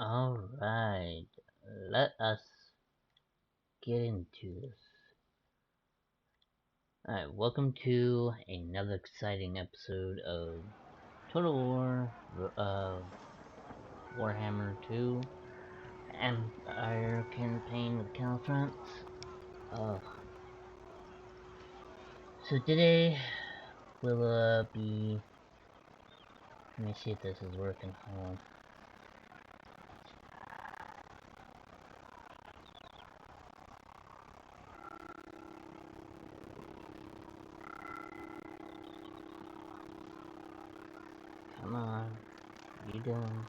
Alright, let us get into this. Alright, welcome to another exciting episode of Total War, Warhammer 2, Empire Campaign with Karl Franz. So today, we'll be... Let me see if this is working. Hold on. Come on, what are you doing?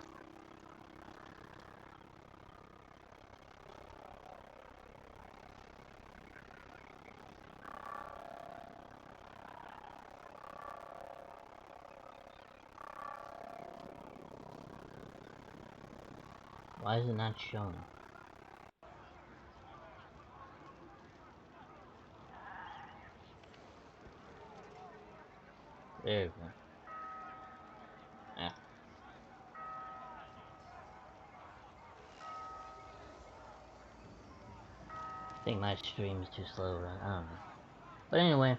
Why is it not showing? There we go. Yeah. I think my stream is too slow, I don't know. But anyway,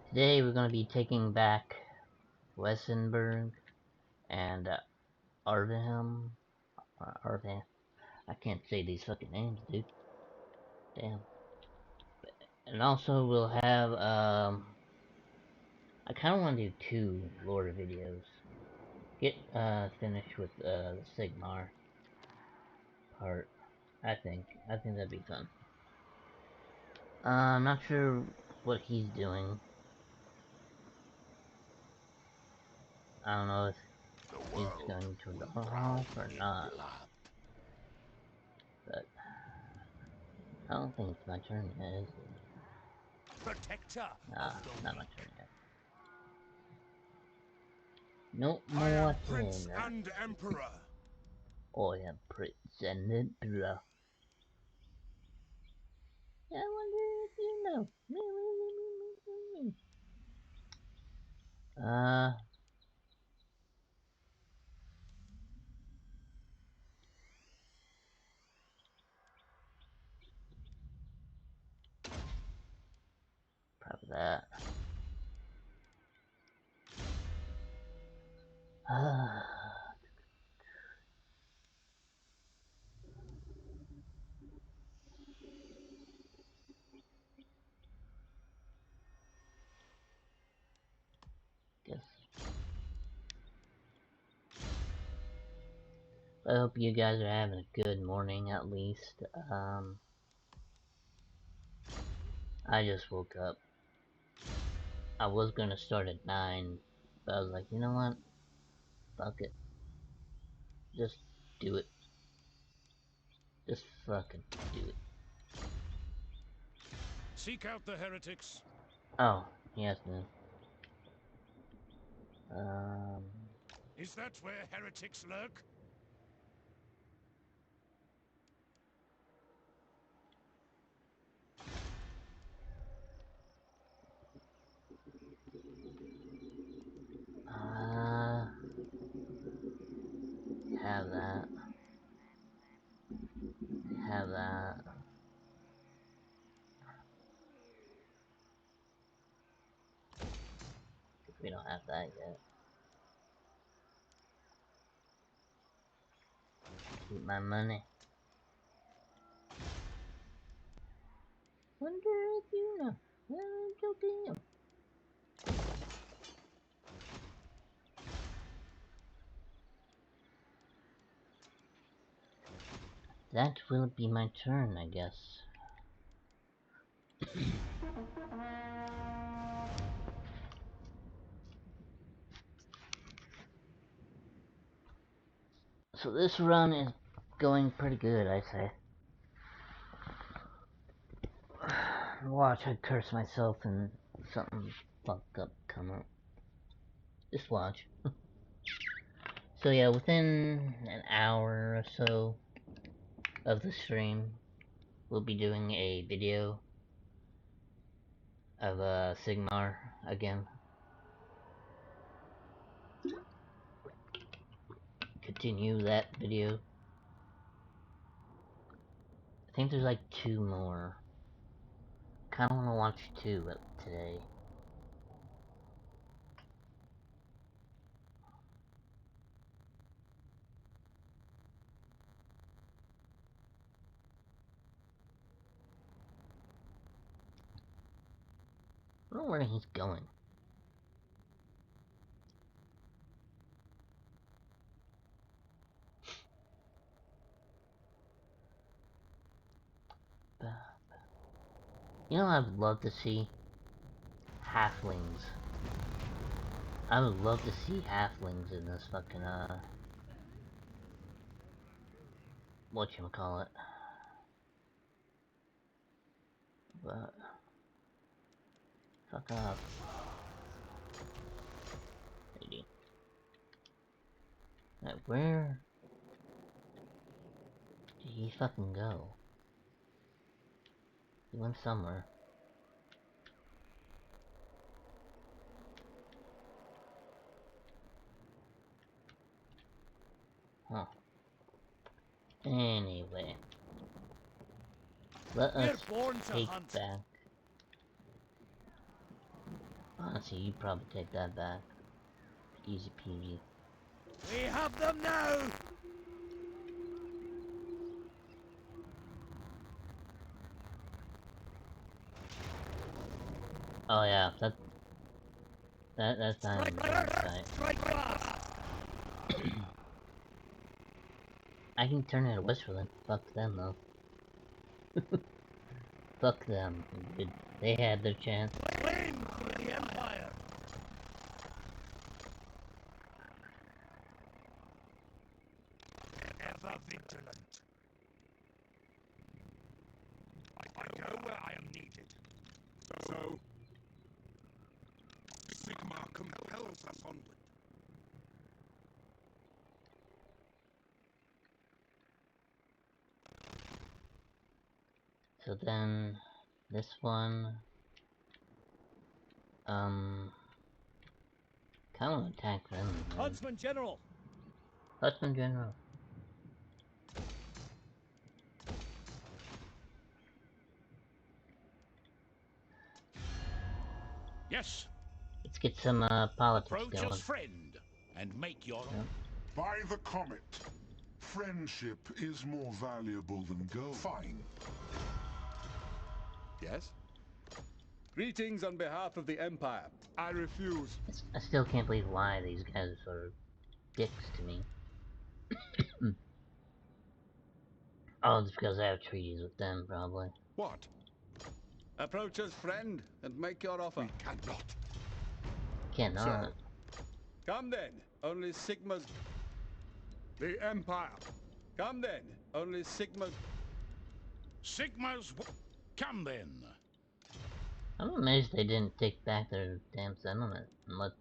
today we're going to be taking back Wesenberg and Arveham. Arveham. I can't say these fucking names, dude. Damn. And also we'll have, I kind of want to do 2 lore videos. Get, finished with, the Sigmar part. I think that'd be fun. I'm not sure what he's doing. I don't know if he's going to the off or not. But I don't think it's my turn yet, is it? Protector. Nah, not my turn yet. No more Prince turn. and Emperor. Oh yeah, Prince and Emperor. I wonder if you know. Probably that. Guess. I hope you guys are having a good morning at least. I just woke up. I was gonna start at 9, but I was like, you know what? Fuck it. Just do it. Just fucking do it. Seek out the heretics. Oh, yes, man. Is that where heretics lurk? Have that. Have that. We don't have that yet. Keep my money. Wonder if you know. I'm joking. That will be my turn, I guess. So this run is going pretty good, I say. Watch, I curse myself and something fucked up come up. Just watch. So yeah, within an hour or so of the stream, we'll be doing a video of Sigmar again. continue that video. I think there's like 2 more. Kinda wanna watch 2 today. I don't know where he's going. You know what I'd love to see? Halflings. I would love to see halflings in this fucking, whatchamacallit. But, fuck off. Lady. Like, where did he fucking go? He went somewhere. Huh. Anyway. Let us take back. Honestly, you probably take that back. Easy peasy. We have them now! Oh yeah, that's not in sight. I can turn it west for them. Fuck them though. Fuck them. They had their chance. Flame for the Empire! Ever vigilant. I go where I am needed. So, Sigma compels us onward. So then, this one, kind of want to attack them. Huntsman General! Huntsman General. Yes. Let's get some politics Approach going. as friend and make your. Yep. By the comet, friendship is more valuable than gold. Fine. Yes? Greetings on behalf of the Empire. I refuse. I still can't believe why these guys are sort of dicks to me. Oh, it's because I have treaties with them, probably. What? Approach as friend and make your offer. We cannot. Cannot. Come then, only Sigma's. The Empire. Come then, only Sigma's. Sigma's. Come then. I'm amazed they didn't take back their damn settlement and let,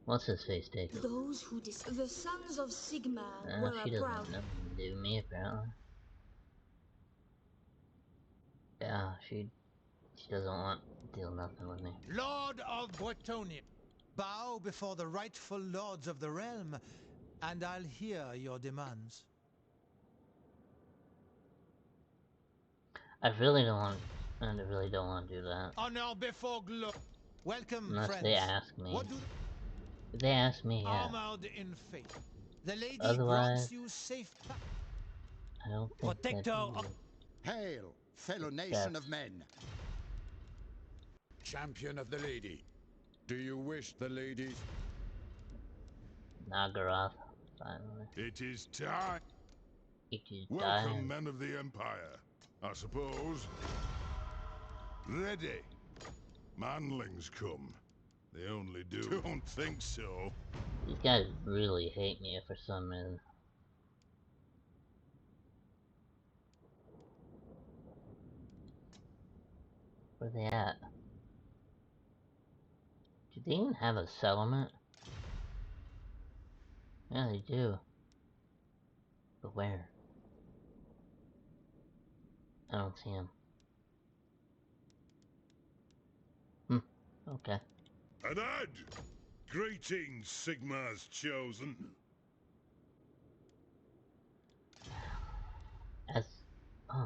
what's his face take it? Those who the sons of Sigma were She doesn't proud. know what to do me, apparently. Yeah, she doesn't want to deal nothing with me. Lord of Bretonia, bow before the rightful lords of the realm, and I'll hear your demands. I really don't want to do that. Honor before glory. Welcome, Unless friends. they ask me. What do If they ask me, yeah. armored in faith? The lady Otherwise, grants you safe path. I don't think Protector that Hail, fellow That's nation of men. Champion of the lady. Do you wish the ladies? Nagaroth, finally. It is time. It is Welcome, dying. men of the Empire. I suppose. Ready. Manlings come. They only do. Don't think so. These guys really hate me for some reason. Where they at? Do they even have a settlement? Yeah, they do. But where? I don't see them. Okay. Adad! Greetings, Sigma's chosen.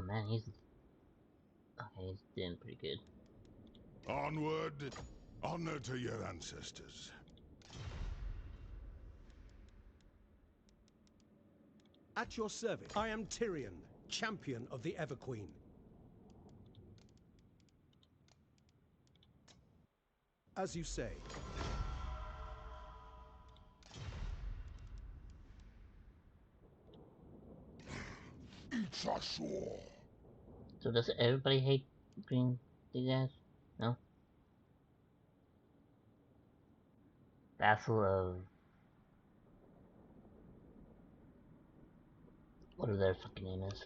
man, he's doing pretty good. Onward. Honor to your ancestors. At your service. I am Tyrion, champion of the Everqueen. As you say. It's a shore. So does everybody hate green, you guys? No? Vassal of... whatever their fucking name is.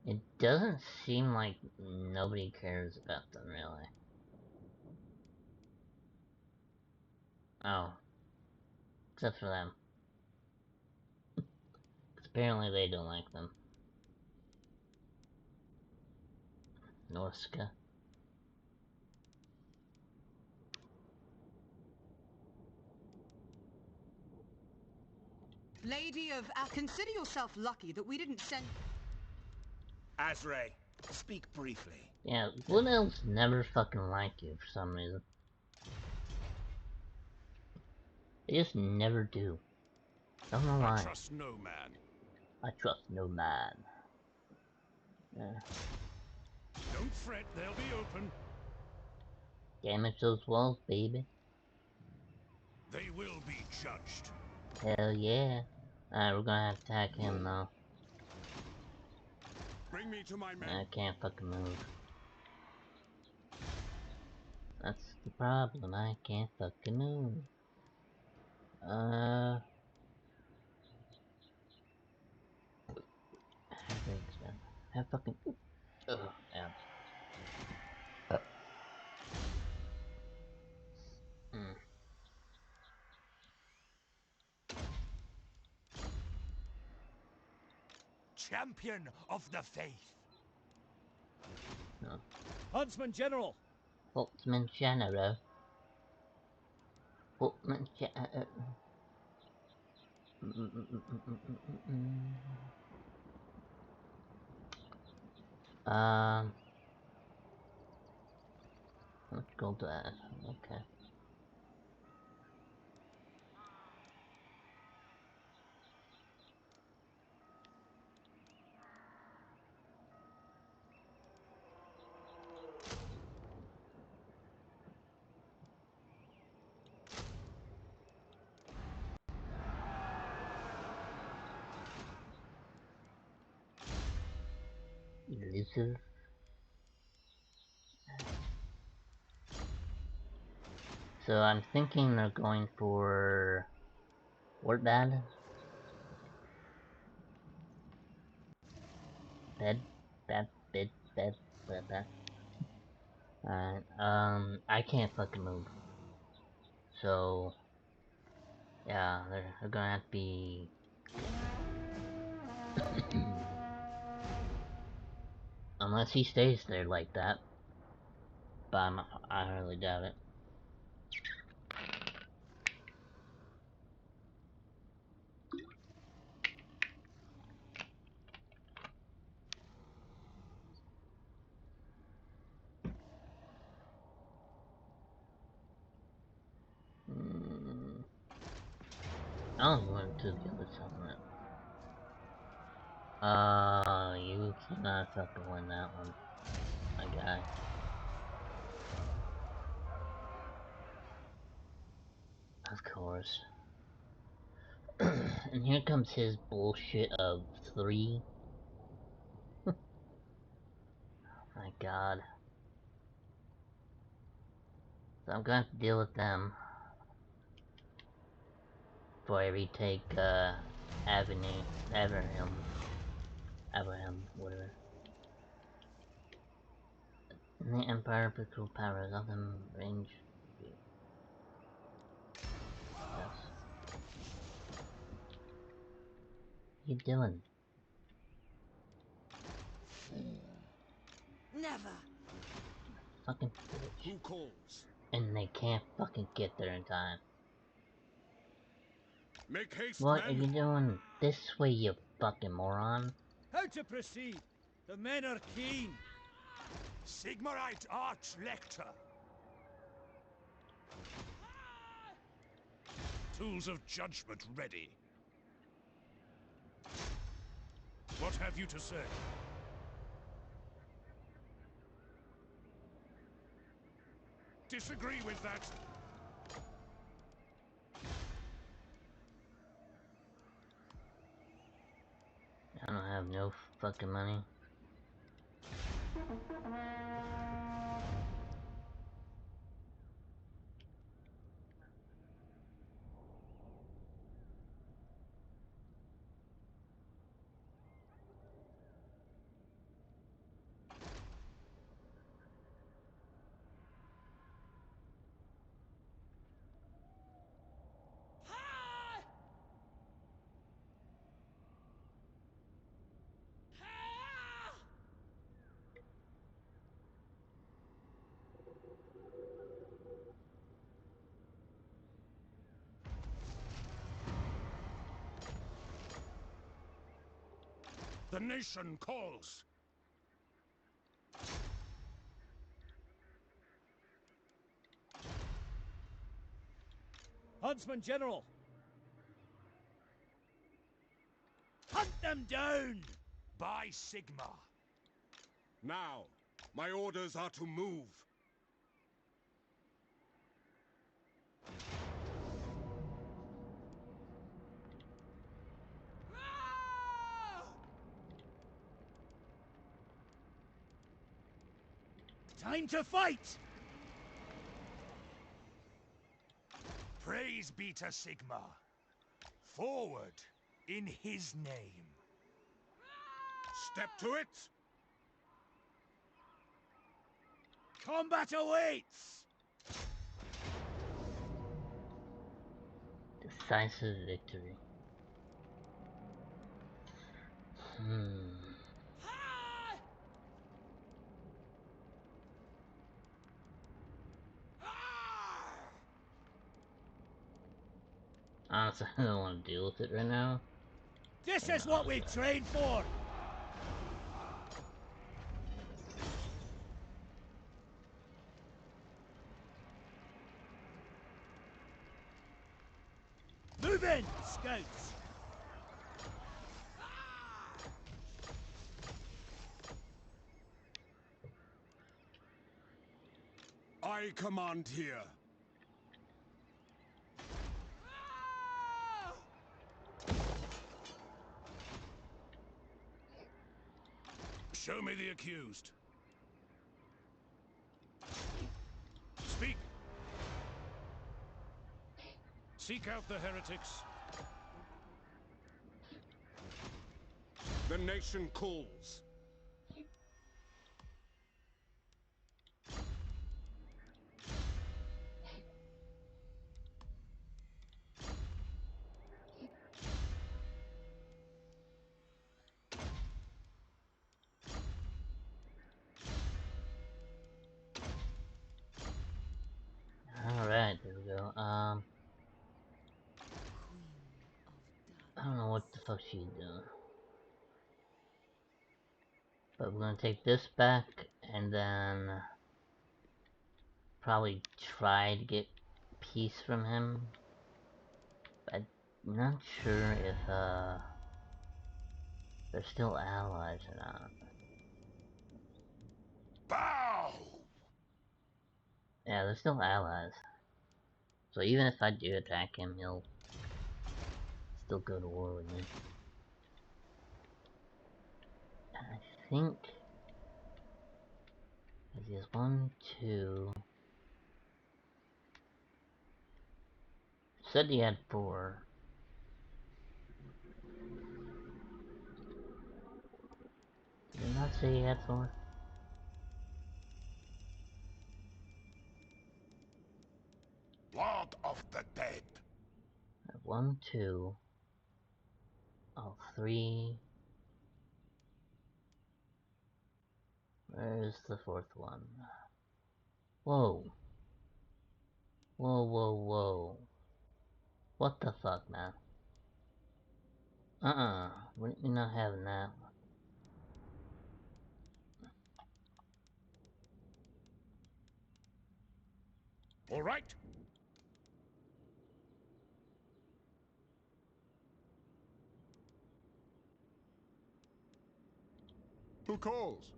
It doesn't seem like nobody cares about them, really. Oh. Except for them. Apparently they don't like them. Norska. Lady of... consider yourself lucky that we didn't send... Azray, speak briefly. Yeah, Wood Elves never fucking like you for some reason. They just never do. Don't know why. I trust no man. I trust no man. Yeah. Don't fret, they'll be open. Damage those walls, baby. They will be judged. Hell yeah. Alright, we're gonna have to attack him now. Bring me to my men. I can't fucking move. That's the problem, I can't fucking move. Have fucking... Ugh, yeah. Champion of the faith. No. Huntsman General. Holtzman General. Holtzman General. Let's go to that. Okay. Elusive. So I'm thinking they're going for Wartbad. Bed. Alright, I can't fucking move. So, yeah, they're gonna have to be... Unless he stays there like that. But I highly doubt it. I'm going to get this helmet. You cannot fucking win that one, my guy. Of course. And here comes his bullshit of 3. My god. So I'm gonna have to deal with them before I retake, Abraham, whatever. And the Empire Patrol powers of them range. Yes. What you doing? Never. Fucking bitch. Who calls? And they can't fucking get there in time. Make haste, What are men. you doing this way, you fucking moron? How to proceed? The men are keen. Sigmarite Arch-Lector. Tools of judgment ready. What have you to say? Disagree with that. I don't have no fucking money. The nation calls. Huntsman General. Hunt them down! By Sigma. Now, my orders are to move. Time to fight! Praise be to Sigma. Forward in his name. Step to it. Combat awaits! Decisive victory. Honestly, I don't want to deal with it right now. This is what we trained for! Move in, scouts! I command here. Show me the accused. Speak. Seek out the heretics. The nation calls. Alright, there we go. I don't know what the fuck she's doing. But we're gonna take this back and then probably try to get peace from him. But I'm not sure if they're still allies or not. Bow! Yeah, they're still allies. So even if I do attack him, he'll still go to war with me. I think he has 1, 2. Said he had 4. Did he not say he had 4? Lord of the dead. 1, 2. Oh, 3. Where's the 4th one? Whoa. Whoa, whoa, whoa. What the fuck, man? We're not having that. All right. Who calls?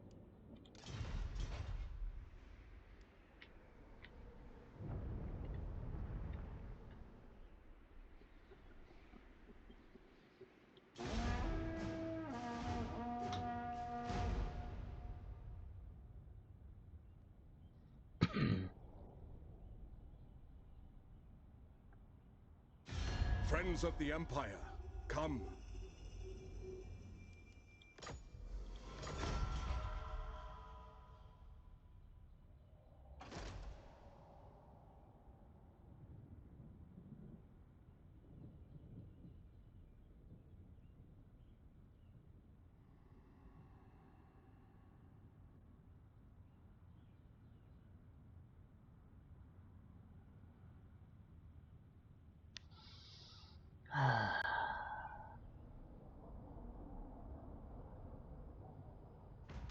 Friends of the Empire, come.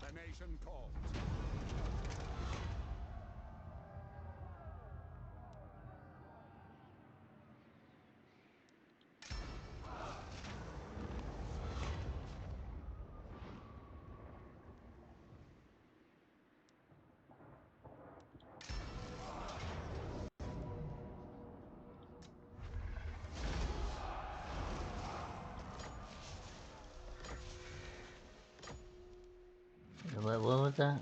The nation calls. What was that?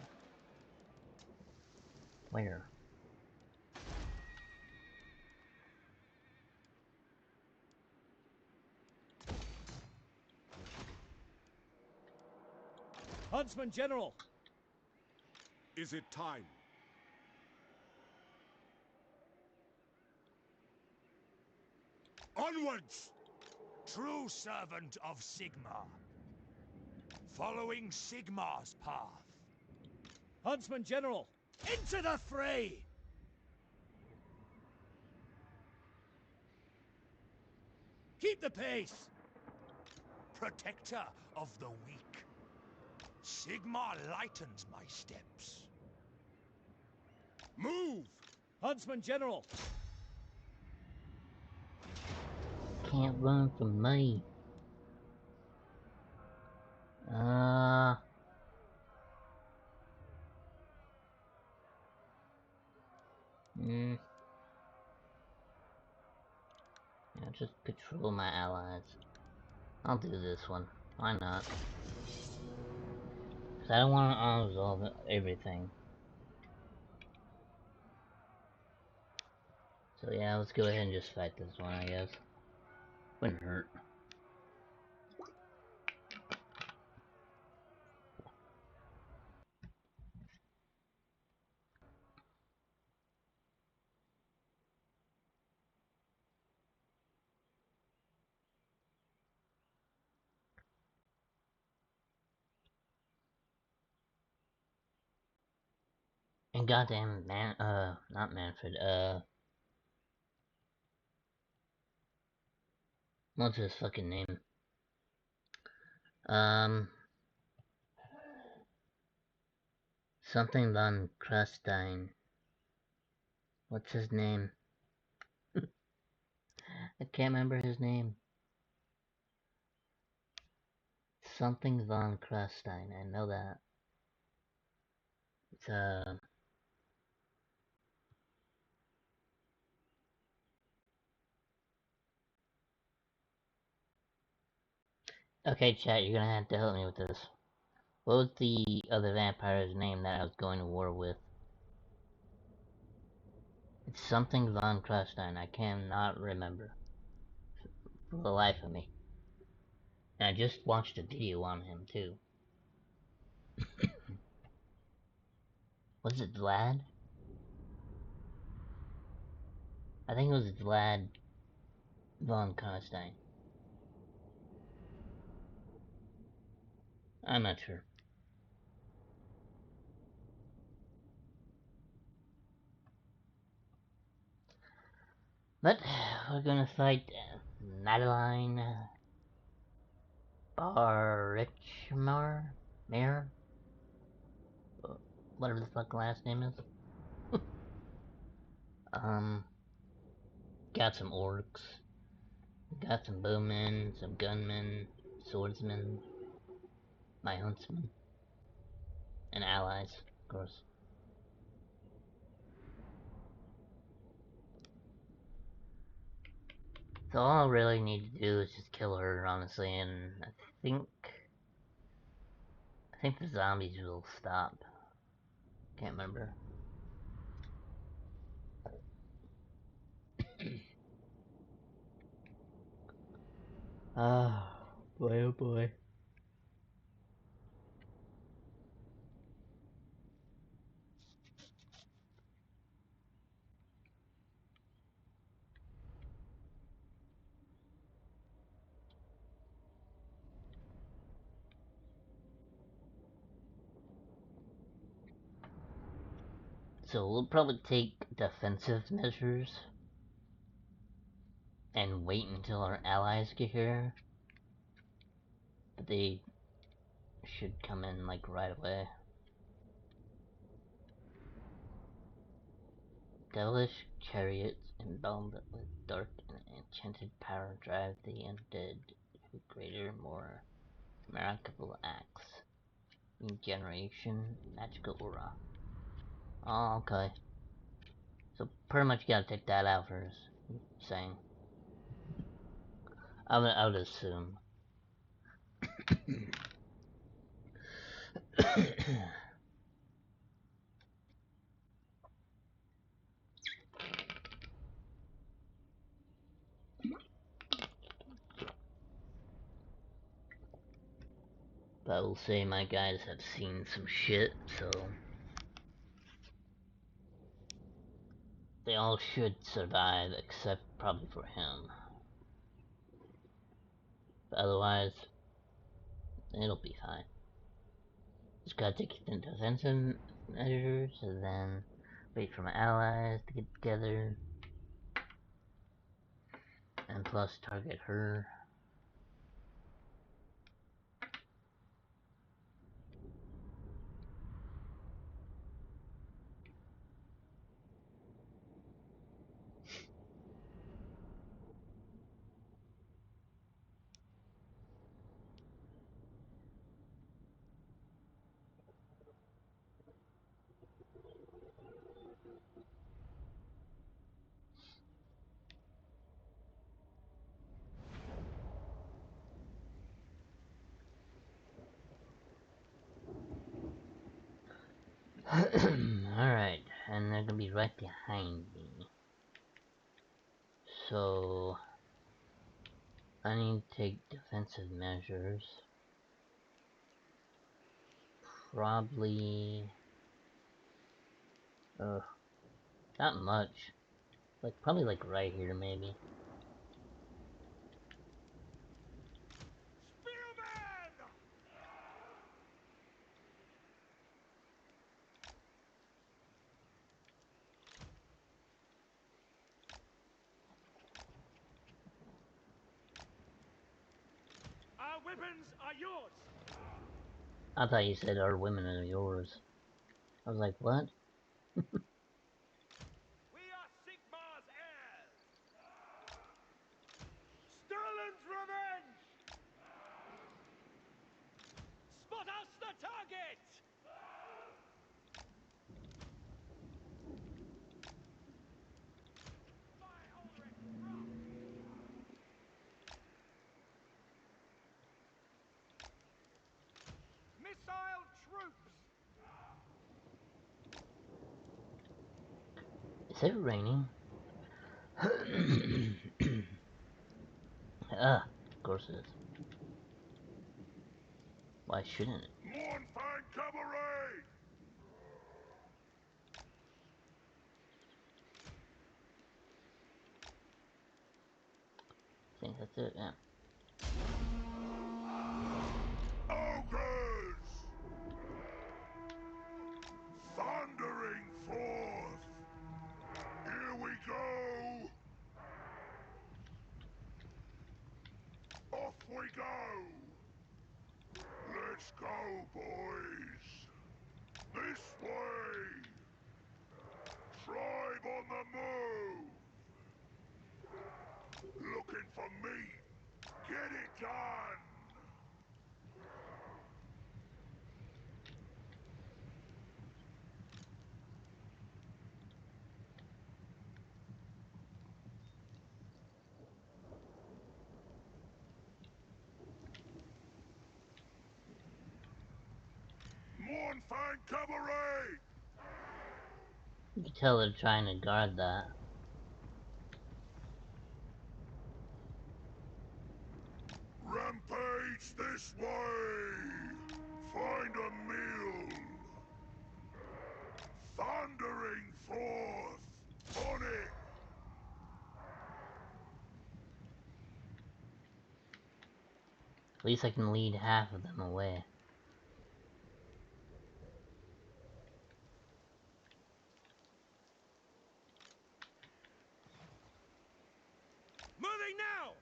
Where? Huntsman General! Is it time? Onwards! True servant of Sigmar. Following Sigmar's path. Huntsman General! Into the fray! Keep the pace! Protector of the weak. Sigmar lightens my steps. Move! Huntsman General! Can't run from me. Yeah, just patrol my allies. I'll do this one. Why not? Cause I don't want to unresolve everything. So yeah, let's go ahead and just fight this one, I guess. Wouldn't hurt. And goddamn not Manfred, what's his fucking name? Something von Krustine. What's his name? I can't remember his name. Something von Krustine, I know that. It's, okay, chat, you're gonna have to help me with this. What was the other vampire's name that I was going to war with? It's something von Krustine, I cannot remember. For the life of me. And I just watched a video on him, too. Was it Vlad? I think it was Vlad von Krustine. I'm not sure. But we're gonna fight Madeline Barichmar? Mayor? Whatever the fuck last name is. Got some orcs. Got some bowmen, some gunmen, swordsmen, my huntsmen, and allies, of course. So all I really need to do is just kill her, honestly, and I think the zombies will stop. Can't remember. Ah, boy, oh boy. So we'll probably take defensive measures and wait until our allies get here. But they should come in like right away. Devilish chariots embalmed with dark and enchanted power drive the undead to greater, more remarkable acts. Regeneration, magical aura. Oh, okay. So pretty much you gotta take that out first. Saying. I would assume. But I will say my guys have seen some shit, so they all should survive except probably for him. But otherwise, it'll be fine. Just gotta take the defensive measures and then wait for my allies to get together. And plus target her. Alright, and they're gonna be right behind me. So I need to take defensive measures. Probably not much. Like probably like right here maybe. Our weapons are yours. I thought you said our women are yours. I was like, what? We are Sigmar's heirs. Sterlin's revenge. Spot us the target. Missile troops. Is it raining? Ah, of course it is. Why shouldn't it? Mournfang cavalry! I think that's it, yeah. Ogres! Thundering forth! Here we go! Off we go! One fine cabaret! You can tell they're trying to guard that. Rampage this way! Find a meal! Thundering forth! On it! At least I can lead half of them away. Moving now!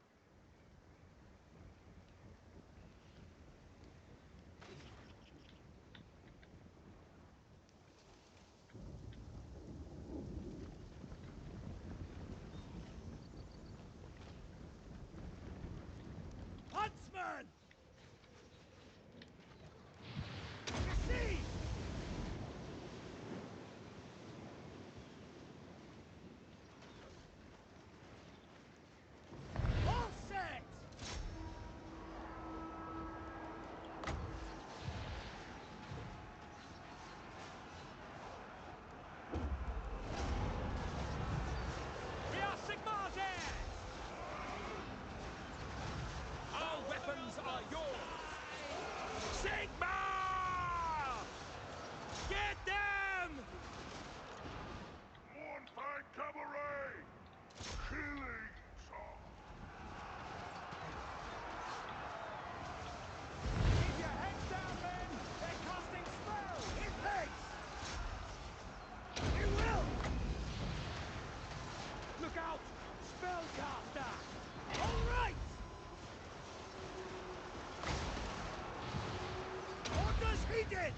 Huntsman! Receive! All set! We are Sigmar's heirs! Our weapons are yours! Sigma! Get them! One fine cabaret! Killing song! Keep your heads down, men! They're casting spells! In pace! You will! Look out! Spellcaster! All right! Orders heeded!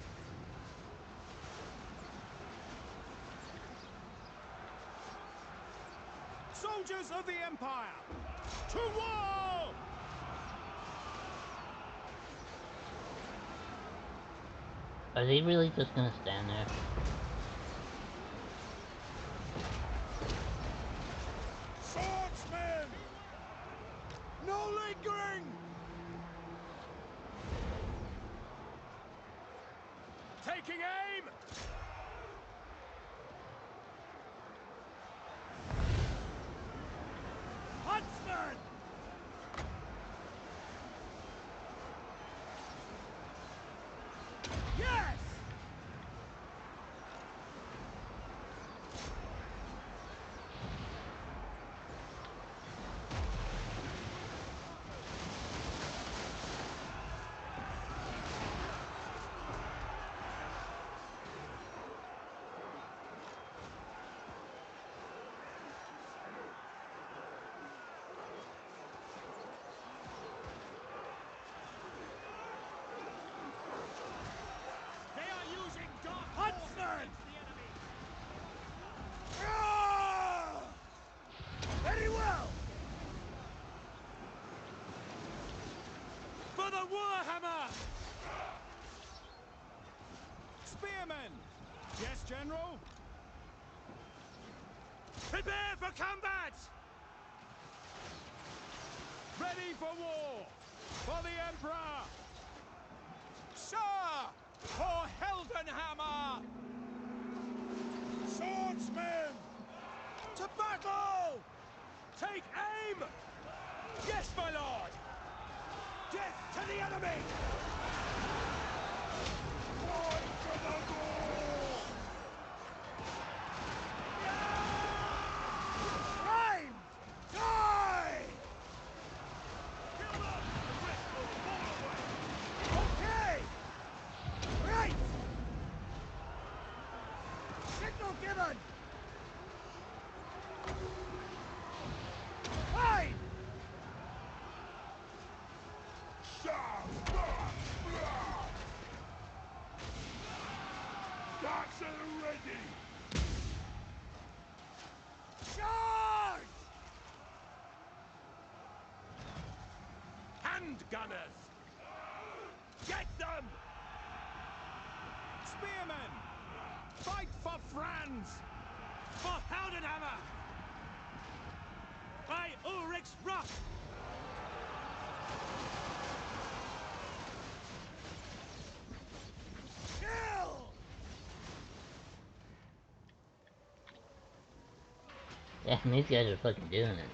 Soldiers of the Empire! To war! Are they really just gonna stand there? Swordsmen! No lingering! Taking aim! Huntsman! Yes! They are using dark Huntsman! Ah! Very well! For the Warhammer! Spearmen! Yes, General? Prepare for combat! Ready for war! For the Emperor! Sir! For Heldenhammer! Swordsmen! To battle! Take aim! Yes, my lord! Death to the enemy! Fight to the goal! Primed! Die! Kill them! The rest will fall away! Okay! Right! Signal given! Fine! Ducks are ready! Charge! Handgunners! Get them! Spearmen! Fight for Franz! For Heldenhammer! By Ulrich's Rock! Kill! Damn, these guys are fucking doing it.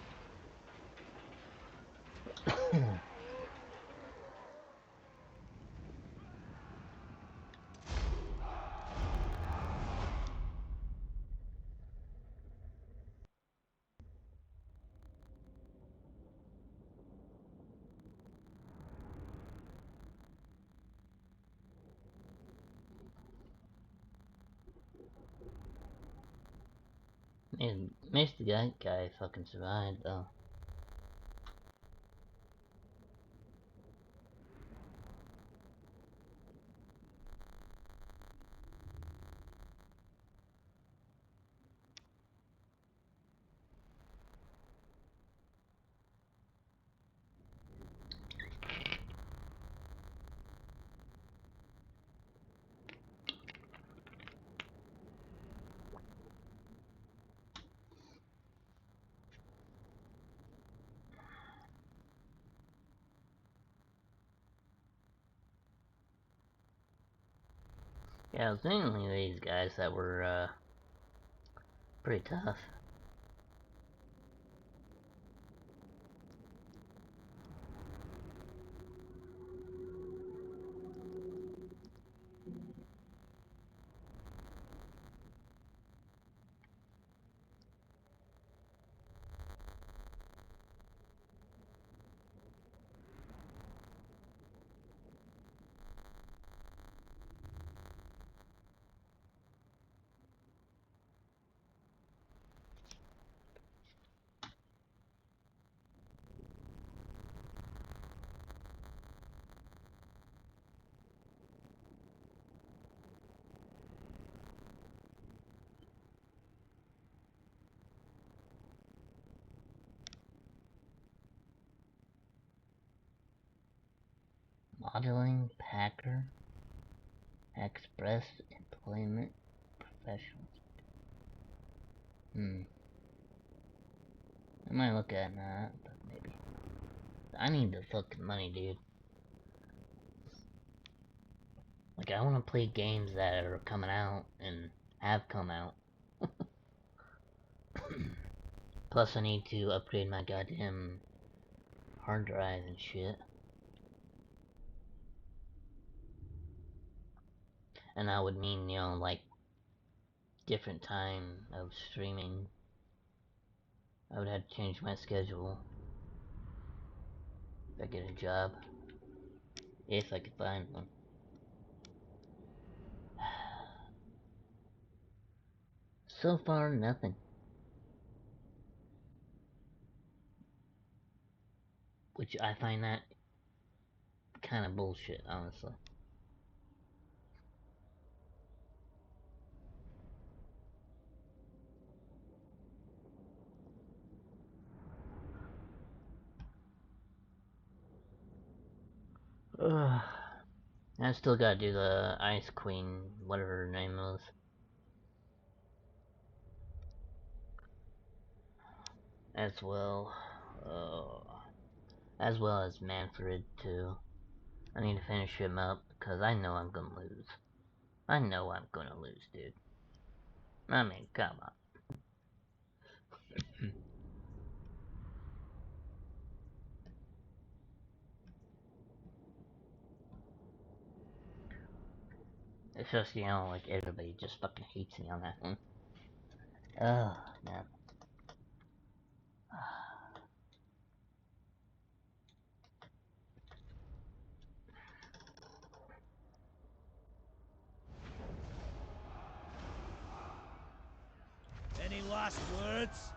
Man, most of that guy fucking survived though. Yeah, it was mainly these guys that were, pretty tough. Modeling, Packer, Express, Employment, Professionals. I might look at that, but maybe. I need the fucking money, dude. Like, I want to play games that are coming out and have come out. Plus, I need to upgrade my goddamn hard drive and shit. And that would mean, you know, like, different time of streaming. I would have to change my schedule if I get a job. If I could find one. So far, nothing. Which I find that kind of bullshit, honestly. Ugh. I still gotta do the Ice Queen, whatever her name was. As well as Manfred too. I need to finish him up because I know I'm gonna lose. I know I'm gonna lose, dude. I mean, come on. It's just, you know, like everybody just fucking hates me on that one. Oh, man. Any last words?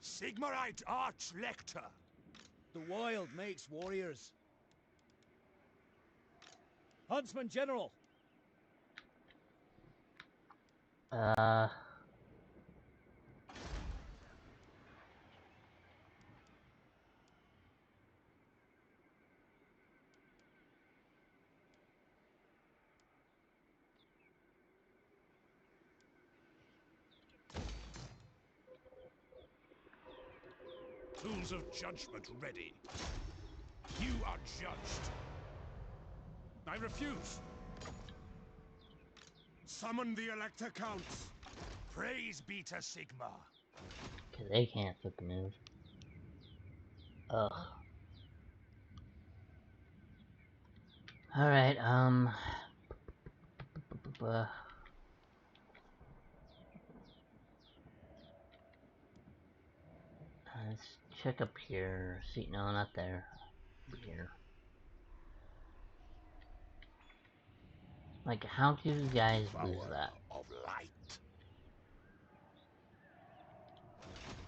Sigmarite Arch-Lector. The wild makes warriors. Huntsman General. Tools of judgment ready. You are judged. I refuse. Summon the Elector Counts. Praise be to Sigma. Cause they can't fucking move. Ugh. Alright, let's check up here. See, no, not there. Here. Like, how do you guys lose that? Of light.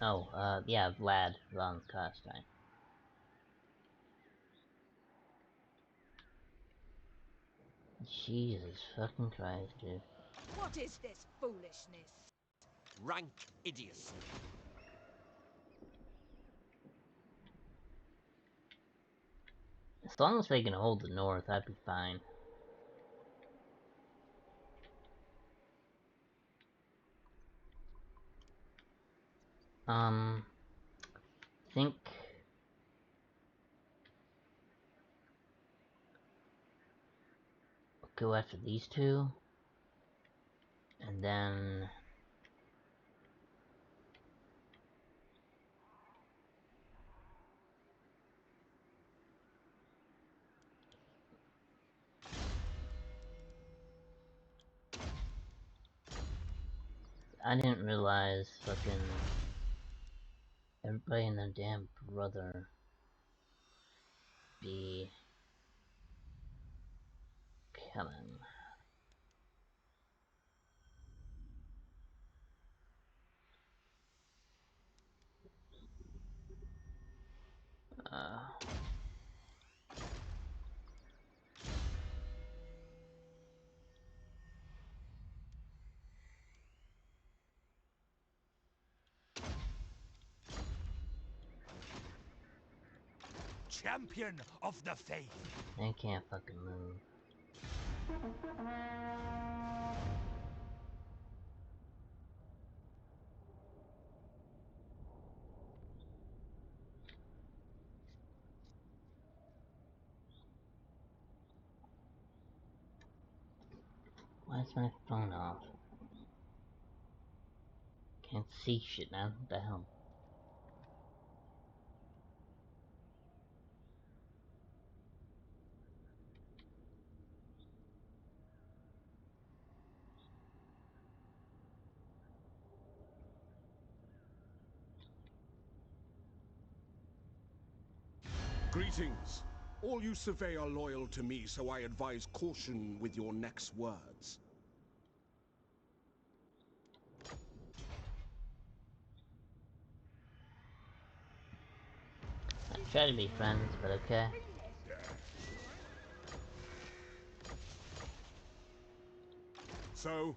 Oh, yeah, Vlad von Costine. Jesus fucking Christ, dude. What is this foolishness? Rank idiocy. As long as they can hold the north, I'd be fine. Think go after these two, and then I didn't realize fucking everybody and their damn brother be coming. Champion of the faith. They can't fucking move. Why is my phone off? Can't see shit now. What the hell? Greetings. All you survey are loyal to me, so I advise caution with your next words. I try to be friends, but okay. So?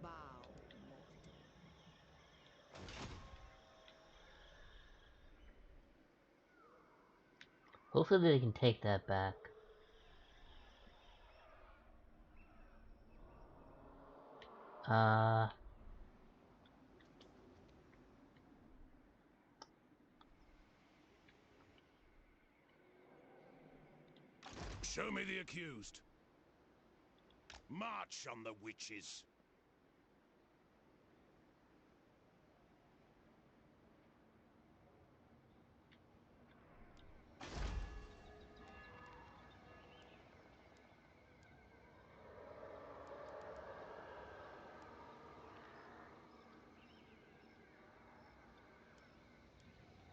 Bow. Hopefully they can take that back. Show me the accused. March on the witches.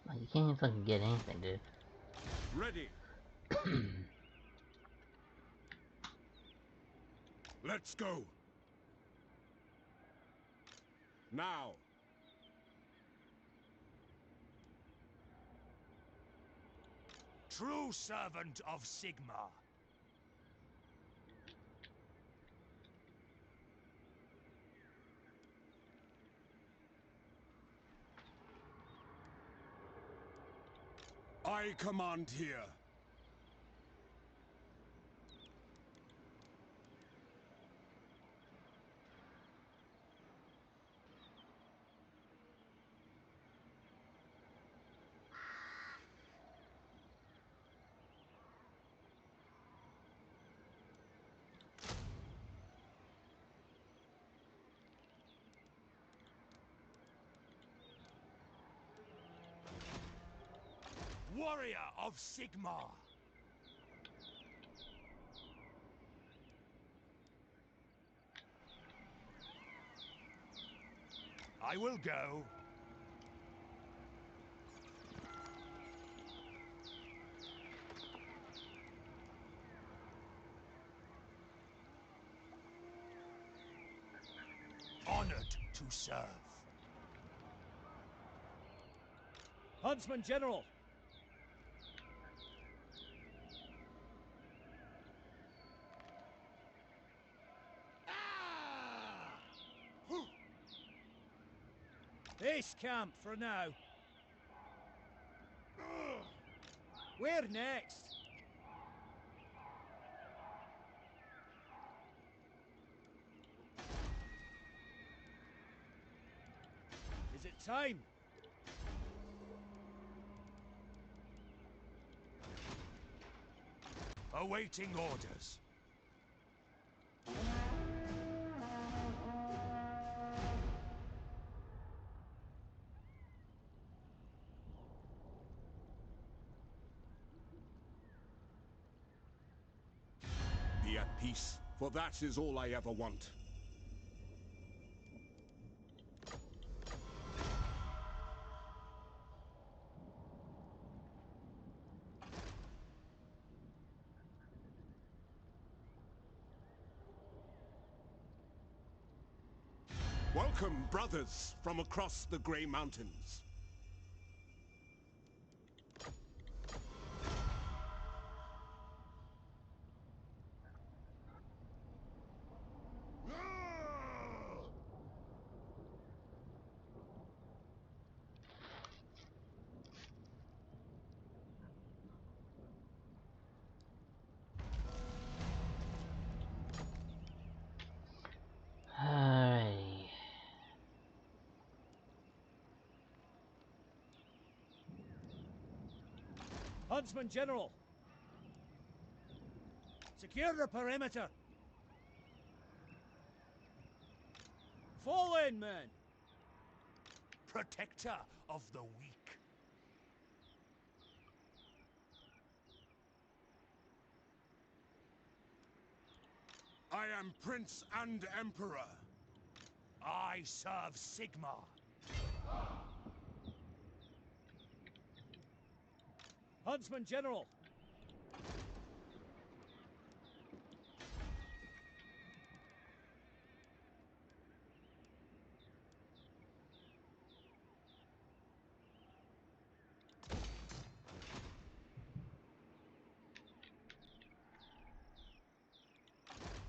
Like, you can't even fucking get anything, dude. Ready. Let's go. Now. True servant of Sigma. I command here. warrior of Sigmar. I will go. Honored to serve. Huntsman General. Base camp for now. Where next? Is it time? Awaiting orders. Be at peace, for that is all I ever want. Welcome, brothers, from across the Grey Mountains. Alrighty. Huntsman General. Secure the perimeter. Fall in, men. Protector of the weak. I am Prince and Emperor. I serve Sigmar. Huntsman General.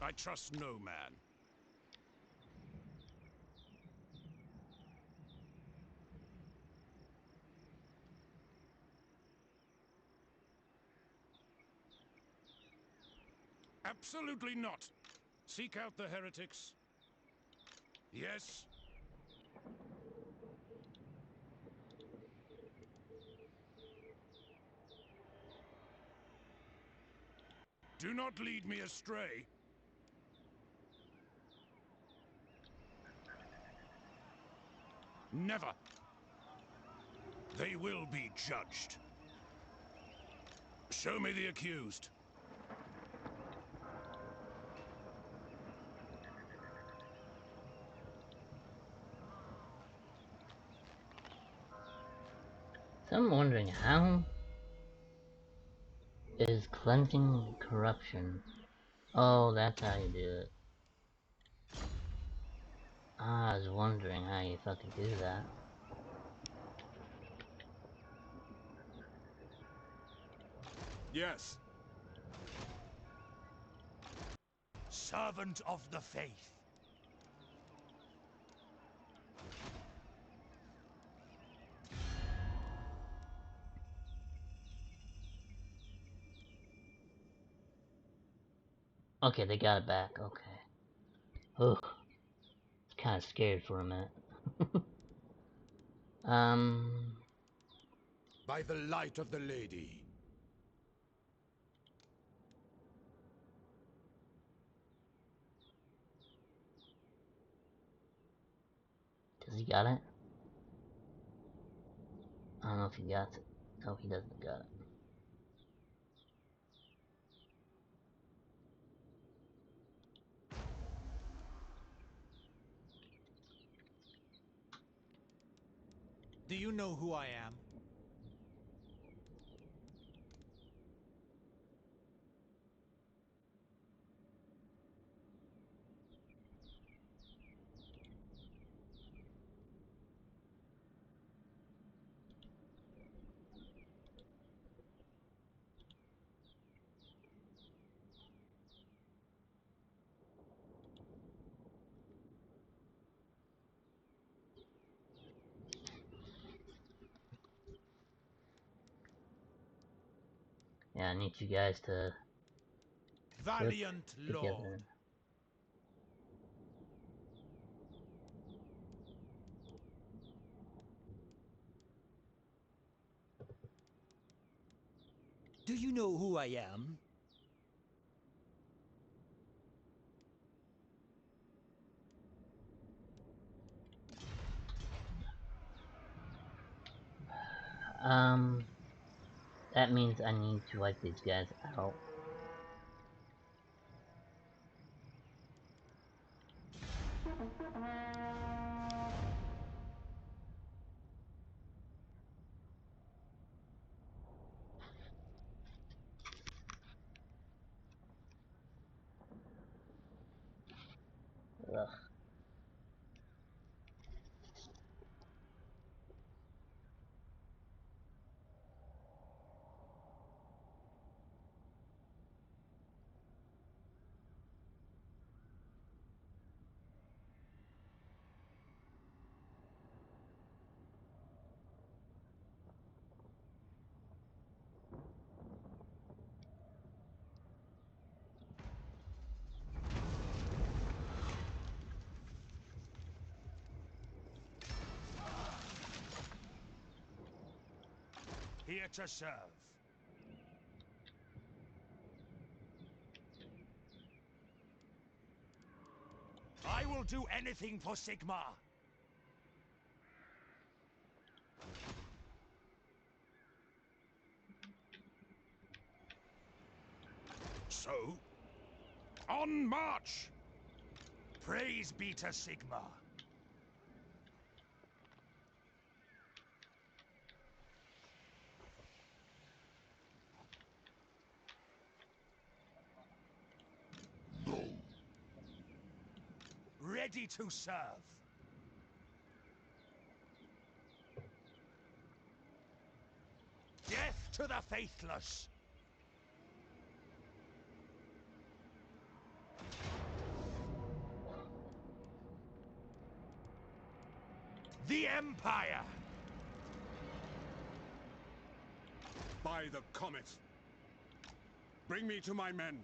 I trust no man. Absolutely not. Seek out the heretics. Yes. Do not lead me astray. Never. They will be judged. Show me the accused. So I'm wondering, how is cleansing corruption? Oh, that's how you do it. I was wondering how you fucking do that. Yes. Servant of the faith. Okay, they got it back. Okay. Ugh. Kind of scared for a minute. By the light of the lady. Does he got it? I don't know if he got it. Oh, he doesn't got it. Do you know who I am? Yeah, I need you guys to Valiant work Lord. together. Do you know who I am? That means I need to wipe these guys out. Ugh. Here to serve. I will do anything for Sigma. So, on march! Praise be to Sigma. Ready to serve. Death to the faithless. The Empire! By the comet! Bring me to my men!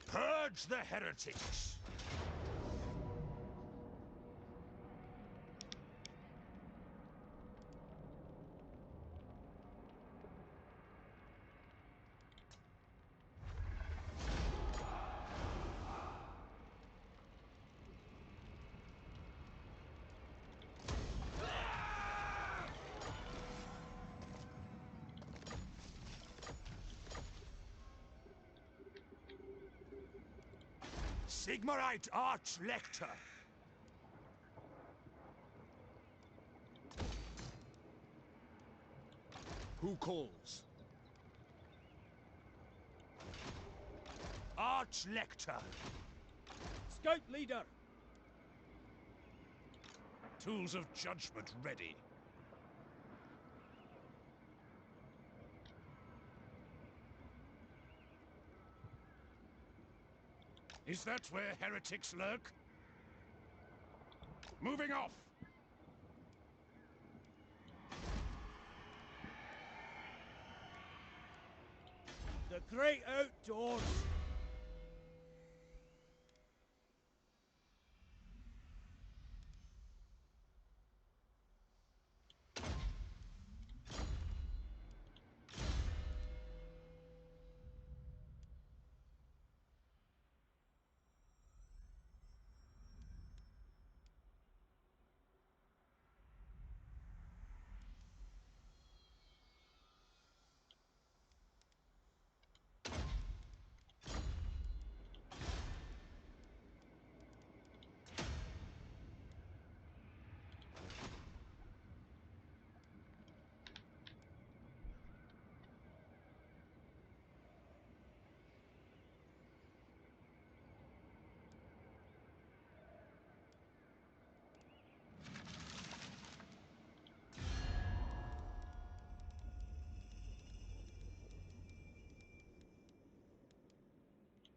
Purge the heretics! Sigmarite Arch-Lector! Who calls? Arch-Lector! Scout leader! Tools of judgment ready. Is that where heretics lurk? Moving off! The great outdoors!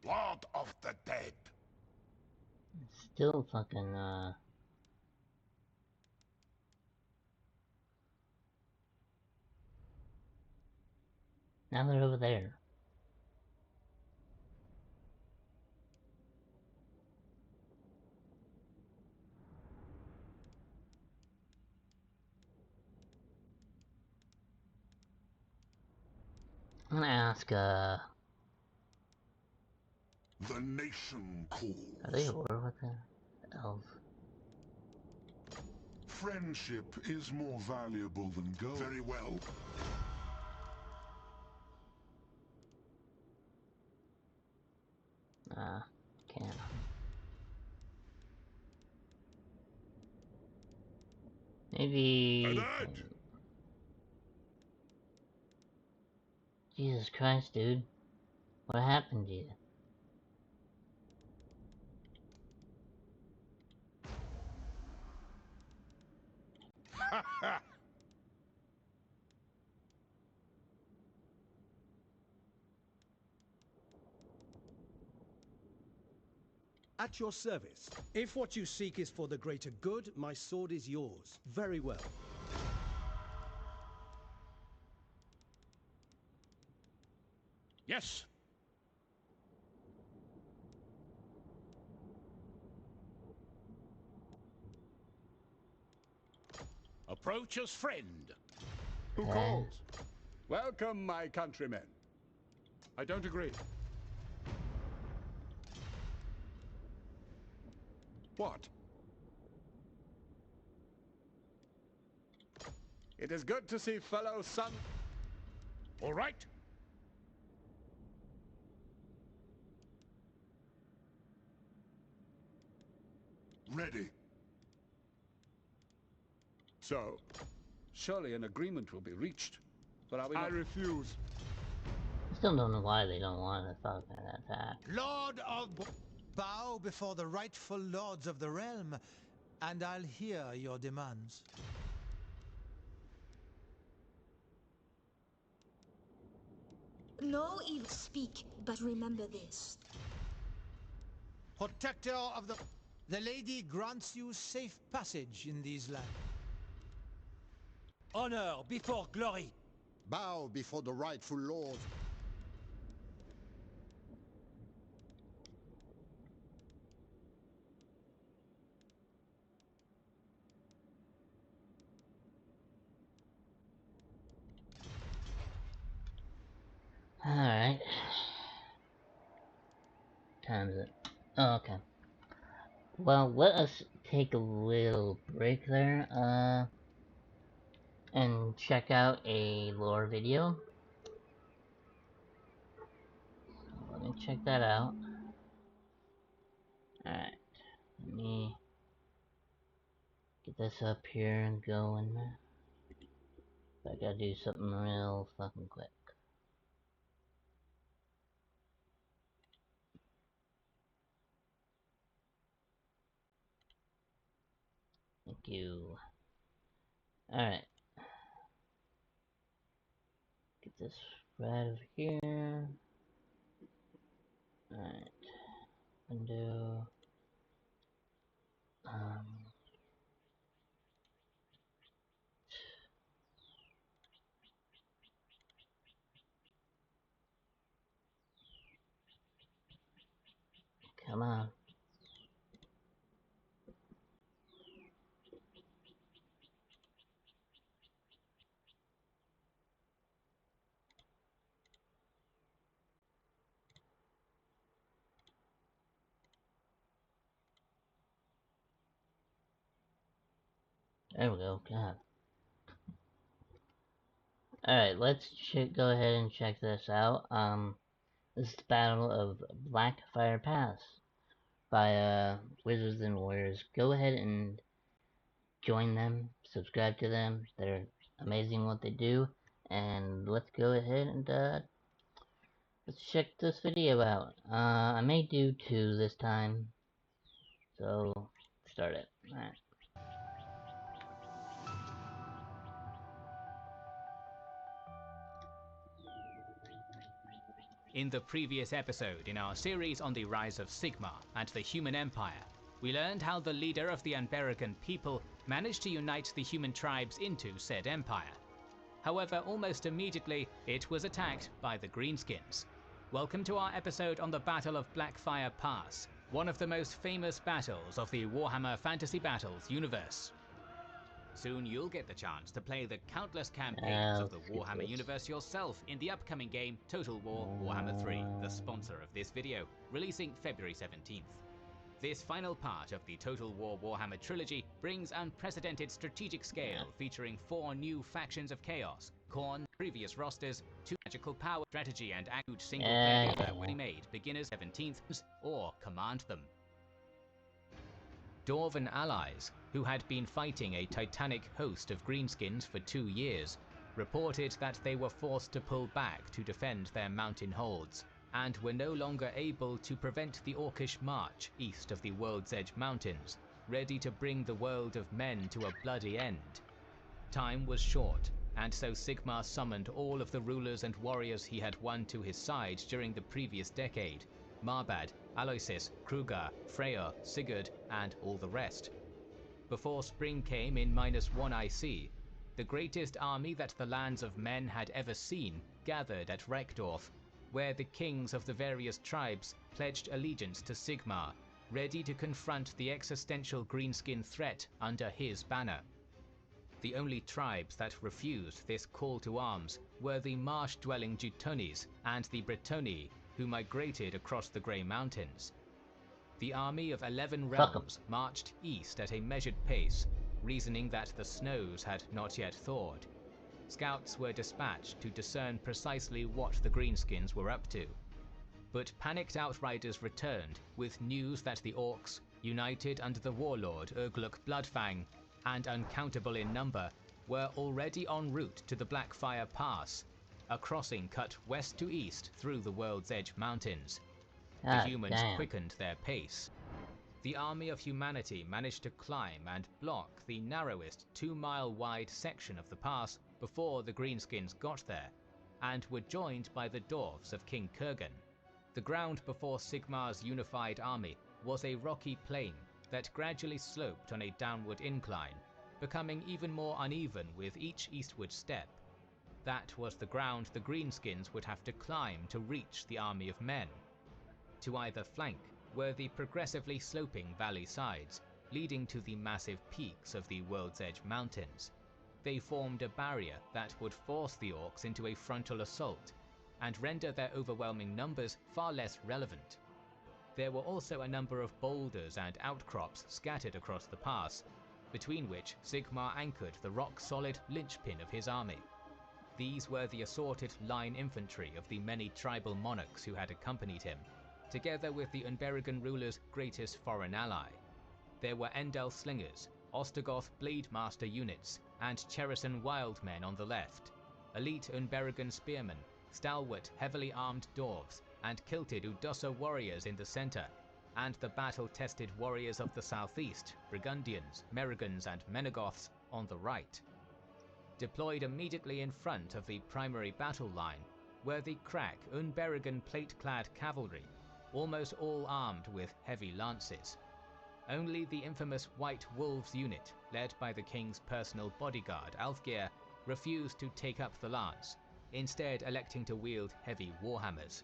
Lord of the Dead. Still fucking, now they're over there. I'm gonna ask, The nation calls. are they at war with the elves? Friendship is more valuable than gold. Very well. Can't. Maybe... Jesus Christ, dude. What happened to you? At your service. If what you seek is for the greater good, my sword is yours. Very well. Yes. Approach as friend. Who calls? Welcome, my countrymen. I don't agree. What? It is good to see fellow son... All right. Ready. So, surely an agreement will be reached. But are we not... I refuse. I still don't know why they don't want to fucking attack. Lord of... Bow before the rightful lords of the realm, and I'll hear your demands. No evil speak, but remember this. Protector of the... The lady grants you safe passage in these lands. Honor before glory. Bow before the rightful lord. Alright. Time is it? Oh, okay. Well, let us take a little break there, and check out a lore video. Let me check that out. Alright. Let me get this up here and going. I gotta do something real fucking quick. Thank you. Alright. Get this right over here. Alright. Window. Come on. There we go. God. Alright, let's go ahead and check this out. This is the Battle of Blackfire Pass by Wizards and Warriors. Go ahead and join them, subscribe to them. They're amazing what they do. And let's go ahead and let's check this video out. I may do 2 this time, so start it. Alright. In the previous episode in our series on the rise of Sigmar and the human empire, we learned how the leader of the Unberigan people managed to unite the human tribes into said empire. However, almost immediately, it was attacked by the Greenskins. Welcome to our episode on the Battle of Blackfire Pass, one of the most famous battles of the Warhammer Fantasy Battles universe. Soon you'll get the chance to play the countless campaigns of the Warhammer universe yourself in the upcoming game Total War Warhammer 3, the sponsor of this video, releasing February 17th. This final part of the Total War Warhammer trilogy brings unprecedented strategic scale, featuring 4 new factions of chaos, Khorne, previous rosters, 2 magical power, strategy and huge single player that will be made beginners 17th or command them. Dwarven allies, who had been fighting a titanic host of greenskins for 2 years, reported that they were forced to pull back to defend their mountain holds, and were no longer able to prevent the orcish march east of the World's Edge Mountains, ready to bring the world of men to a bloody end. Time was short, and so Sigmar summoned all of the rulers and warriors he had won to his side during the previous decade: Marbad, Aloysius, Krugar, Freyr, Sigurd, and all the rest. Before spring came in -1 IC, the greatest army that the lands of men had ever seen gathered at Reckdorf, where the kings of the various tribes pledged allegiance to Sigmar, ready to confront the existential greenskin threat under his banner. The only tribes that refused this call to arms were the marsh-dwelling Teutones and the Bretonii, who migrated across the Grey Mountains. The army of 11 realms marched east at a measured pace, reasoning that the snows had not yet thawed. Scouts were dispatched to discern precisely what the Greenskins were up to. But panicked outriders returned with news that the Orcs, united under the warlord Urgluk Bloodfang, and uncountable in number, were already en route to the Blackfire Pass, a crossing cut west to east through the World's Edge Mountains. The humans quickened their pace. The army of humanity managed to climb and block the narrowest 2-mile-wide section of the pass before the Greenskins got there, and were joined by the dwarves of King Kurgan. The ground before Sigmar's unified army was a rocky plain that gradually sloped on a downward incline, becoming even more uneven with each eastward step. That was the ground the Greenskins would have to climb to reach the army of men. To either flank were the progressively sloping valley sides, leading to the massive peaks of the World's Edge Mountains. They formed a barrier that would force the Orcs into a frontal assault, and render their overwhelming numbers far less relevant. There were also a number of boulders and outcrops scattered across the pass, between which Sigmar anchored the rock-solid linchpin of his army. These were the assorted line infantry of the many tribal monarchs who had accompanied him, together with the Unberigan ruler's greatest foreign ally. There were Endel slingers, Ostagoth Blademaster units, and Cherison wildmen on the left, elite Unberigan spearmen, stalwart heavily armed dwarves, and kilted Udossa warriors in the center, and the battle-tested warriors of the southeast, Burgundians, Merregans and Menegoths on the right. Deployed immediately in front of the primary battle line were the crack Unberigan plate-clad cavalry, almost all armed with heavy lances. Only the infamous White Wolves unit, led by the king's personal bodyguard Alfgeir, refused to take up the lance, instead electing to wield heavy warhammers.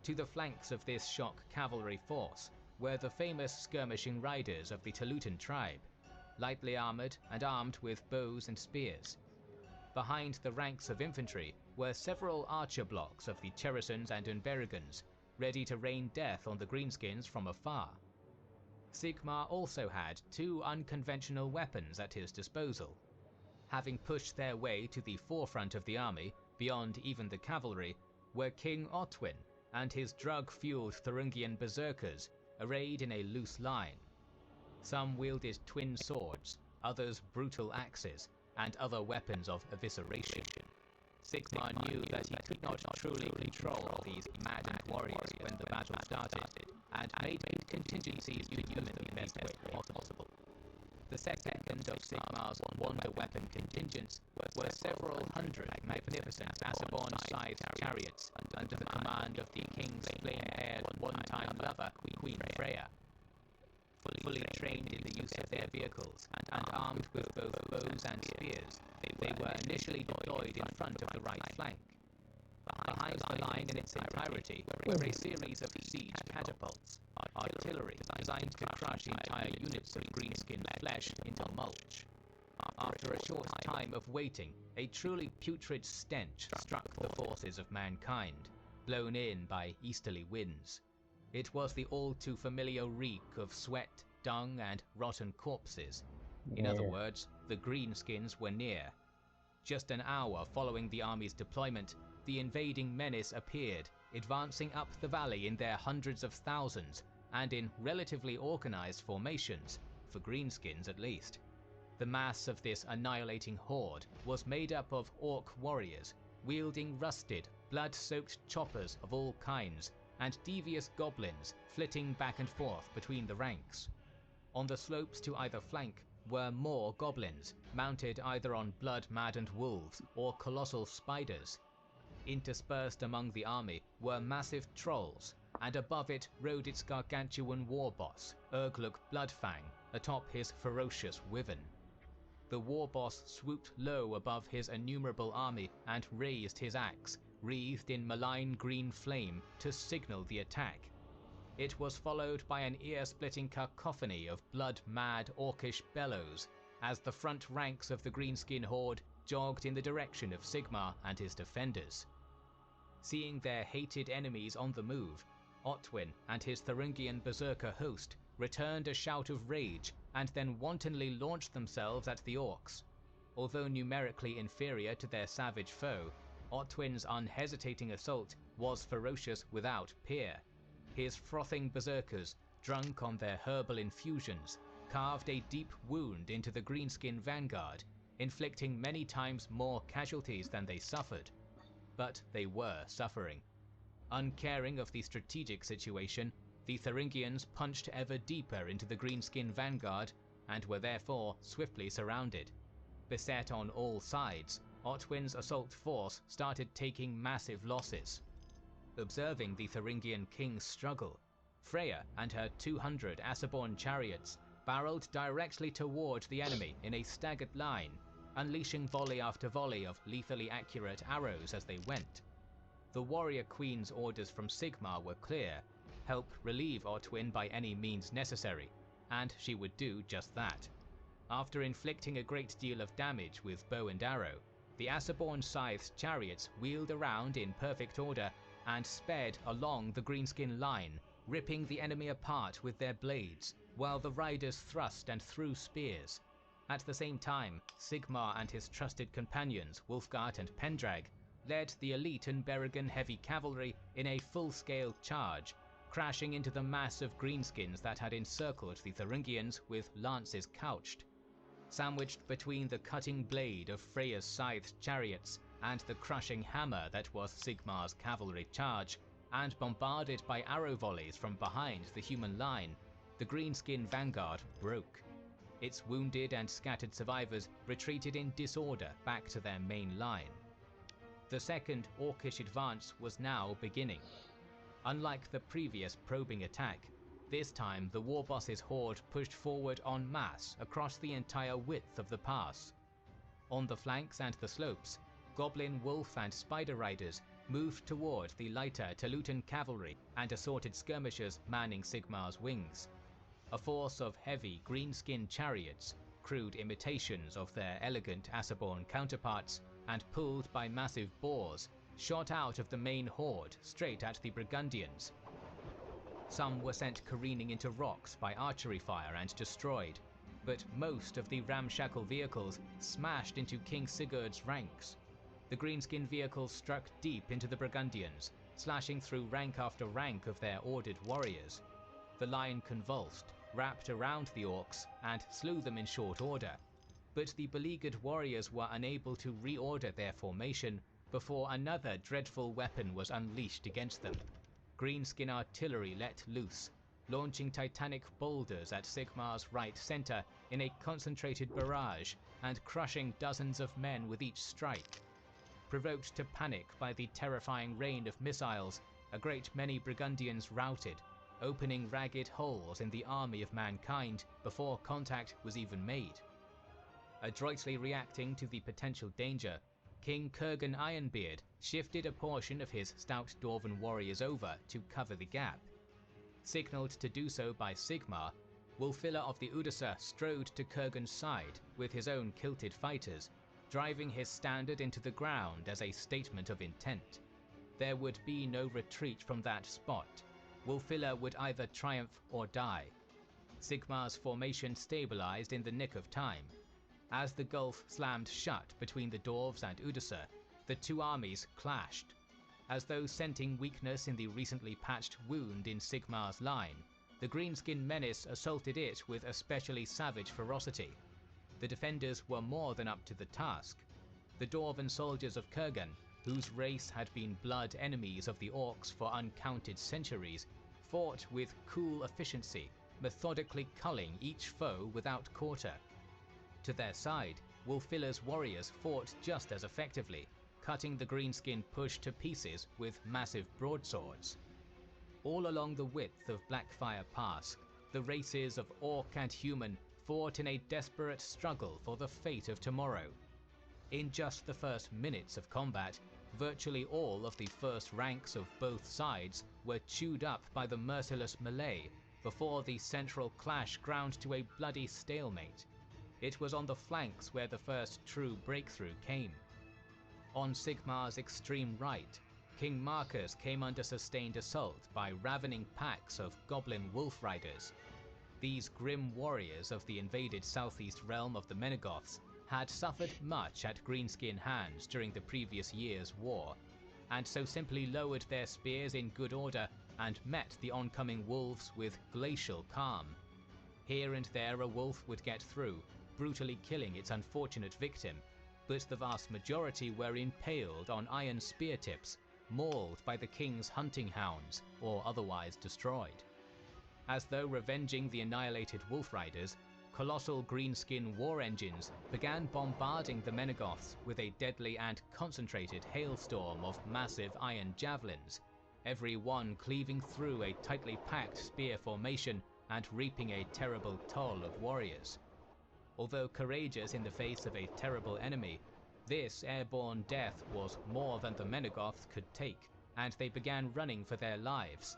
To the flanks of this shock cavalry force were the famous skirmishing riders of the Telutan tribe, lightly armoured and armed with bows and spears. Behind the ranks of infantry were several archer blocks of the Cherisons and Unberigans, ready to rain death on the Greenskins from afar. Sigmar also had 2 unconventional weapons at his disposal. Having pushed their way to the forefront of the army, beyond even the cavalry, were King Otwin and his drug-fueled Thuringian berserkers, arrayed in a loose line. Some wielded twin swords, others brutal axes, and other weapons of evisceration. Sigmar knew that he could not truly control these maddened warriors when the battle started, and made contingencies to use them in the best way possible. The second of Sigmar's wonder weapon contingents were several hundred magnificent Assaborn-sized chariots under the command of Queen Freya. Fully trained in the use of their vehicles and armed with both bows and spears, they were initially deployed in front of the right flank. Behind the line in its entirety were a series of siege catapults, artillery designed to crush entire units of greenskin flesh into mulch. After a short time of waiting, a truly putrid stench struck the forces of mankind, blown in by easterly winds. It was the all-too-familiar reek of sweat, dung, and rotten corpses. In other words, the greenskins were near. Just an hour following the army's deployment, the invading menace appeared, advancing up the valley in their hundreds of thousands, and in relatively organized formations, for greenskins at least. The mass of this annihilating horde was made up of orc warriors, wielding rusted, blood-soaked choppers of all kinds, and devious goblins flitting back and forth between the ranks. On the slopes to either flank were more goblins, mounted either on blood-maddened wolves or colossal spiders. Interspersed among the army were massive trolls, and above it rode its gargantuan war boss, Urgluk Bloodfang, atop his ferocious wyvern. The war boss swooped low above his innumerable army and raised his axe, wreathed in malign green flame, to signal the attack. It was followed by an ear-splitting cacophony of blood-mad orcish bellows as the front ranks of the greenskin horde jogged in the direction of Sigmar and his defenders. Seeing their hated enemies on the move, Otwin and his Thuringian berserker host returned a shout of rage and then wantonly launched themselves at the orcs. Although numerically inferior to their savage foe, Otwin's unhesitating assault was ferocious without peer. His frothing berserkers, drunk on their herbal infusions, carved a deep wound into the greenskin vanguard, inflicting many times more casualties than they suffered. But they were suffering. Uncaring of the strategic situation, the Thuringians punched ever deeper into the greenskin vanguard and were therefore swiftly surrounded. Beset on all sides, Otwin's assault force started taking massive losses. Observing the Thuringian king's struggle, Freya and her 200 Asaborn chariots barreled directly toward the enemy in a staggered line, unleashing volley after volley of lethally accurate arrows as they went. The warrior queen's orders from Sigmar were clear: help relieve Otwin by any means necessary, and she would do just that. After inflicting a great deal of damage with bow and arrow, the Asaborn Scythe's chariots wheeled around in perfect order and sped along the greenskin line, ripping the enemy apart with their blades, while the riders thrust and threw spears. At the same time, Sigmar and his trusted companions, Wulfgar and Pendrag, led the elite Unberigan heavy cavalry in a full-scale charge, crashing into the mass of greenskins that had encircled the Thuringians with lances couched. Sandwiched between the cutting blade of Freya's scythed chariots and the crushing hammer that was Sigmar's cavalry charge, and bombarded by arrow volleys from behind the human line, the greenskin vanguard broke. Its wounded and scattered survivors retreated in disorder back to their main line. The second orcish advance was now beginning. Unlike the previous probing attack, this time the war boss's horde pushed forward en masse across the entire width of the pass. On the flanks and the slopes, goblin, wolf and spider riders moved toward the lighter Telutan cavalry and assorted skirmishers manning Sigmar's wings. A force of heavy greenskin chariots, crude imitations of their elegant Asaborn counterparts and pulled by massive boars, shot out of the main horde straight at the Burgundians. Some were sent careening into rocks by archery fire and destroyed, but most of the ramshackle vehicles smashed into King Sigurd's ranks. The greenskin vehicles struck deep into the Burgundians, slashing through rank after rank of their ordered warriors. The line convulsed, wrapped around the orcs, and slew them in short order, but the beleaguered warriors were unable to reorder their formation before another dreadful weapon was unleashed against them. Greenskin artillery let loose, launching titanic boulders at Sigmar's right center in a concentrated barrage and crushing dozens of men with each strike. Provoked to panic by the terrifying rain of missiles, a great many Burgundians routed, opening ragged holes in the army of mankind before contact was even made. Adroitly reacting to the potential danger, King Kurgan Ironbeard shifted a portion of his stout Dwarven warriors over to cover the gap. Signalled to do so by Sigmar, Wulfila of the Udasa strode to Kurgan's side with his own kilted fighters, driving his standard into the ground as a statement of intent. There would be no retreat from that spot. Wulfila would either triumph or die. Sigmar's formation stabilized in the nick of time. As the gulf slammed shut between the Dwarves and Udasa, the two armies clashed. As though scenting weakness in the recently patched wound in Sigmar's line, the Greenskin menace assaulted it with especially savage ferocity. The defenders were more than up to the task. The Dwarven soldiers of Kurgan, whose race had been blood enemies of the Orcs for uncounted centuries, fought with cool efficiency, methodically culling each foe without quarter. To their side, Wulfila's warriors fought just as effectively, cutting the Greenskin push to pieces with massive broadswords. All along the width of Blackfire Pass, the races of Orc and Human fought in a desperate struggle for the fate of tomorrow. In just the first minutes of combat, virtually all of the first ranks of both sides were chewed up by the merciless melee before the central clash ground to a bloody stalemate. It was on the flanks where the first true breakthrough came. On Sigmar's extreme right, King Marcus came under sustained assault by ravening packs of goblin wolf riders. These grim warriors of the invaded southeast realm of the Menegoths had suffered much at Greenskin hands during the previous year's war, and so simply lowered their spears in good order and met the oncoming wolves with glacial calm. Here and there a wolf would get through, brutally killing its unfortunate victim, but the vast majority were impaled on iron spear tips, mauled by the king's hunting hounds, or otherwise destroyed. As though revenging the annihilated wolf riders, colossal greenskin war engines began bombarding the Menegoths with a deadly and concentrated hailstorm of massive iron javelins, every one cleaving through a tightly packed spear formation and reaping a terrible toll of warriors. Although courageous in the face of a terrible enemy, this airborne death was more than the Menegoths could take, and they began running for their lives.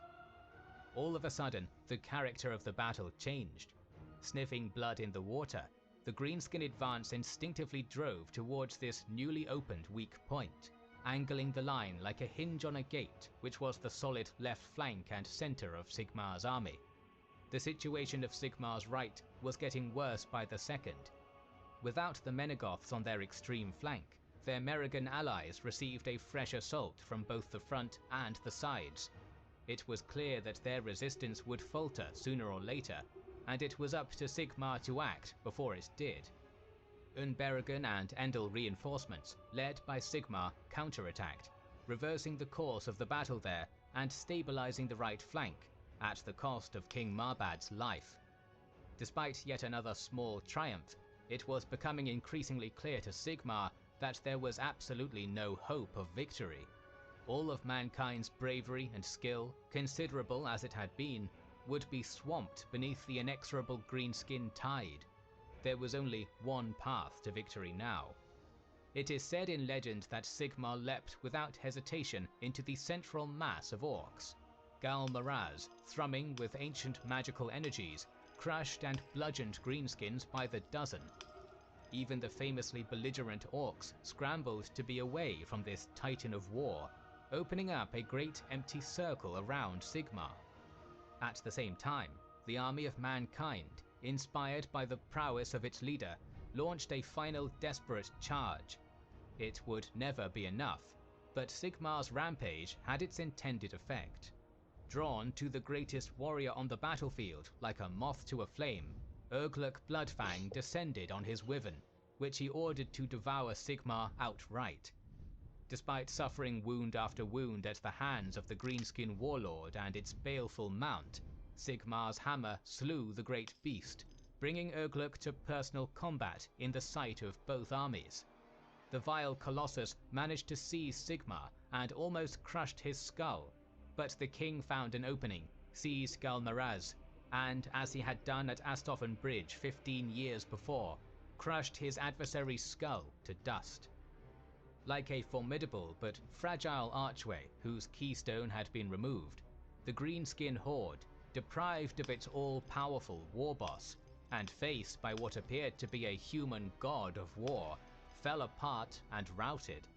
All of a sudden, the character of the battle changed. Sniffing blood in the water, the Greenskin advance instinctively drove towards this newly opened weak point, angling the line like a hinge on a gate, which was the solid left flank and center of Sigmar's army. The situation of Sigmar's right was getting worse by the second. Without the Menegoths on their extreme flank, their Merrigan allies received a fresh assault from both the front and the sides. It was clear that their resistance would falter sooner or later, and it was up to Sigmar to act before it did. Unbergen and Endel reinforcements, led by Sigmar, counterattacked, reversing the course of the battle there and stabilizing the right flank, at the cost of King Marbad's life. Despite yet another small triumph, it was becoming increasingly clear to Sigmar that there was absolutely no hope of victory. All of mankind's bravery and skill, considerable as it had been, would be swamped beneath the inexorable greenskin tide. There was only one path to victory now. It is said in legend that Sigmar leapt without hesitation into the central mass of orcs. Gal Maraz, thrumming with ancient magical energies, crushed and bludgeoned greenskins by the dozen. Even the famously belligerent orcs scrambled to be away from this titan of war, opening up a great empty circle around Sigmar. At the same time, the army of mankind, inspired by the prowess of its leader, launched a final desperate charge. It would never be enough, but Sigmar's rampage had its intended effect. Drawn to the greatest warrior on the battlefield like a moth to a flame, Urgluk Bloodfang descended on his wyvern, which he ordered to devour Sigmar outright. Despite suffering wound after wound at the hands of the Greenskin warlord and its baleful mount, Sigmar's hammer slew the great beast, bringing Urgluk to personal combat in the sight of both armies. The vile colossus managed to seize Sigmar and almost crushed his skull, but the king found an opening, seized Galmaraz, and, as he had done at Astophen Bridge 15 years before, crushed his adversary's skull to dust. Like a formidable but fragile archway whose keystone had been removed, the Greenskin Horde, deprived of its all-powerful war boss, and faced by what appeared to be a human god of war, fell apart and routed.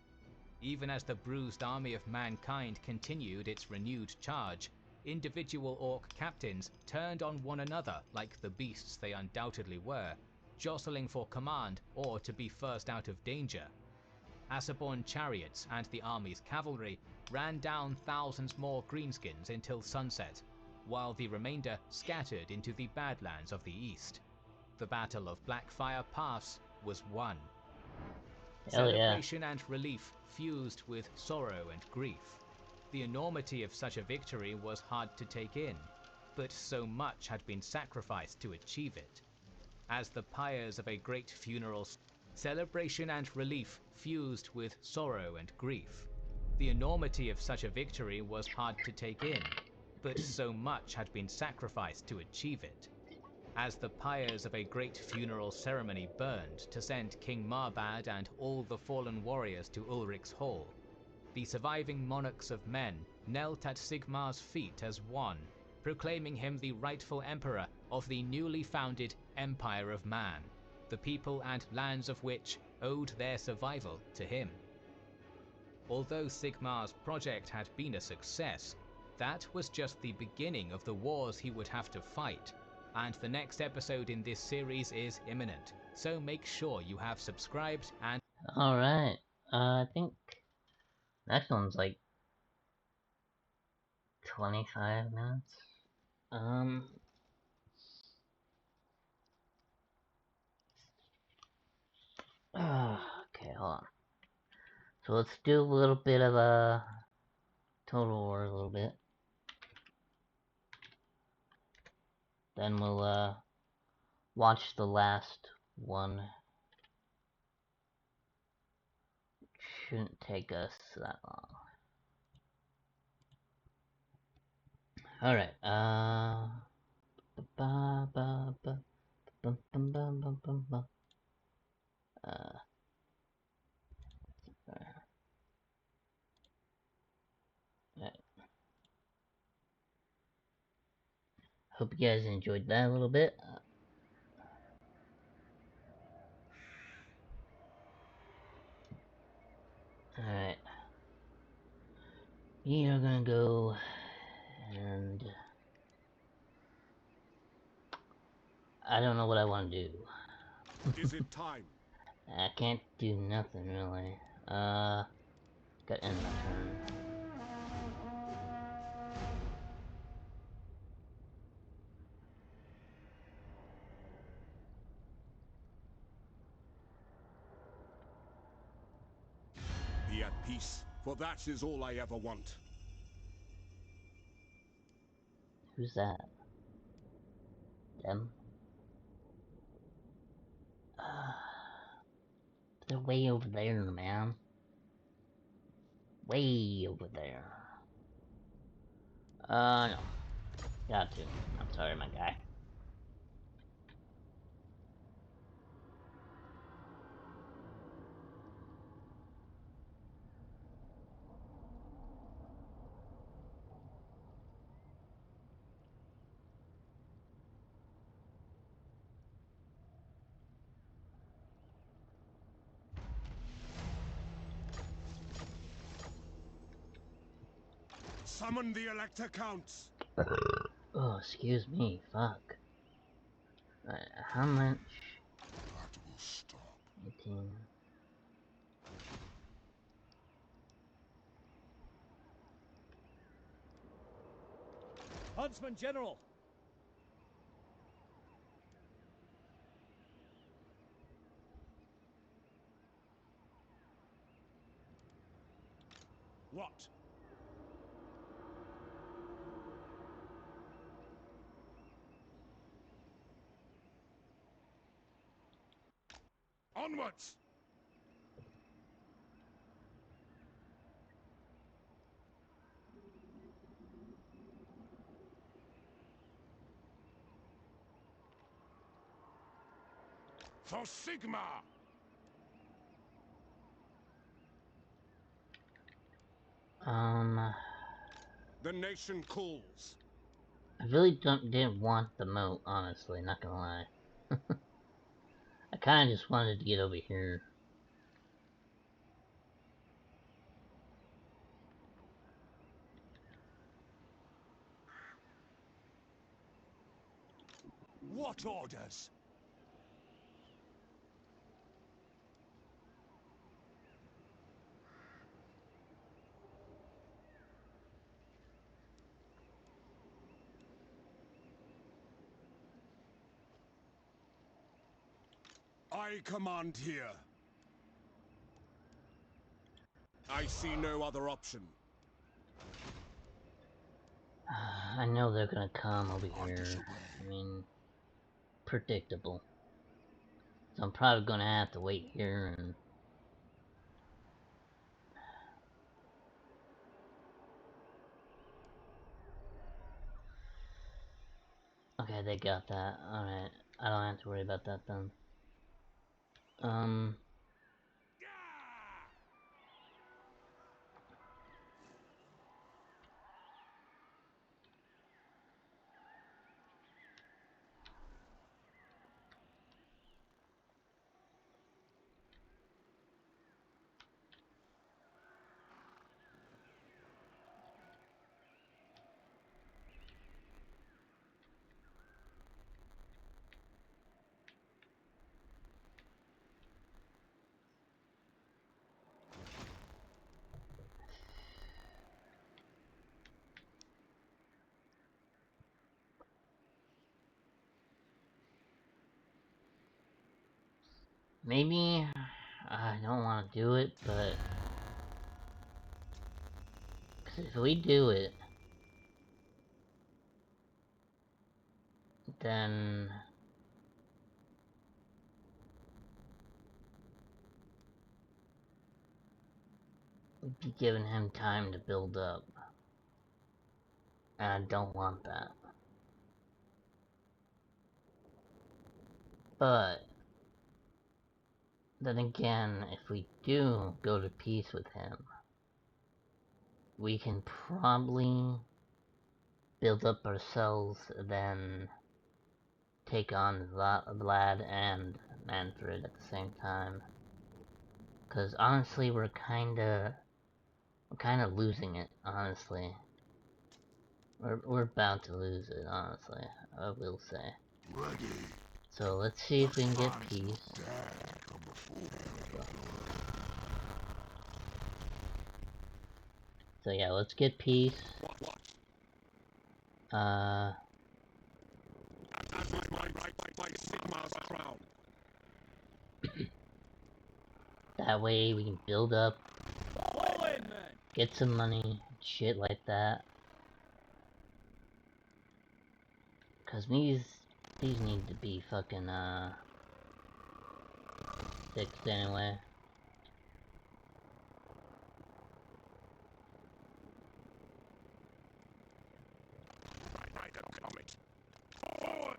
Even as the bruised army of mankind continued its renewed charge, individual orc captains turned on one another like the beasts they undoubtedly were, jostling for command or to be first out of danger. Asaborn chariots and the army's cavalry ran down thousands more greenskins until sunset, while the remainder scattered into the Badlands of the east. The Battle of Blackfire Pass was won. Celebration and relief fused with sorrow and grief. The enormity of such a victory was hard to take in, but so much had been sacrificed to achieve it. As the pyres of a great funeral, celebration and relief fused with sorrow and grief. The enormity of such a victory was hard to take in, but so much had been sacrificed to achieve it. As the pyres of a great funeral ceremony burned to send King Marbad and all the fallen warriors to Ulric's Hall, the surviving monarchs of men knelt at Sigmar's feet as one, proclaiming him the rightful emperor of the newly founded Empire of Man, the people and lands of which owed their survival to him. Although Sigmar's project had been a success, that was just the beginning of the wars he would have to fight, and the next episode in this series is imminent, so make sure you have subscribed and... Alright, I think next one's like 25 minutes. Okay, hold on. So let's do a little bit of a Total War a little bit. Then we'll watch the last one. Shouldn't take us that long. Alright, right. Hope you guys enjoyed that a little bit. Alright. We are gonna go and I don't know what I want to do. Is it time? I can't do nothing really. Gotta end my turn. Be at peace, for that is all I ever want. Who's that? Them? They're way over there, man. Way over there. No. Got to. I'm sorry, my guy. Summon the Elector Counts! Oh, excuse me. Fuck. How much? That will stop. 18. Huntsman General! What? Onwards! For Sigma! The nation calls. I really didn't want the moat, honestly, not gonna lie. I kinda just wanted to get over here. What orders? I command here. I see no other option. I know they're gonna come over here. I mean, predictable. So I'm probably gonna have to wait here and... Okay, they got that. Alright, I don't have to worry about that then. Maybe I don't want to do it, but 'cause if we do it, then we'd be giving him time to build up, and I don't want that. But then again, if we do go to peace with him, we can probably build up ourselves, then take on Vlad and Manfred at the same time. Cause honestly, we're kinda losing it. Honestly, we're about to lose it. Honestly, I will say. Ready. So let's see if we can get peace. So yeah, let's get peace. That way we can build up, get some money, shit like that. Cause these need to be fucking fixed anyway. Forward!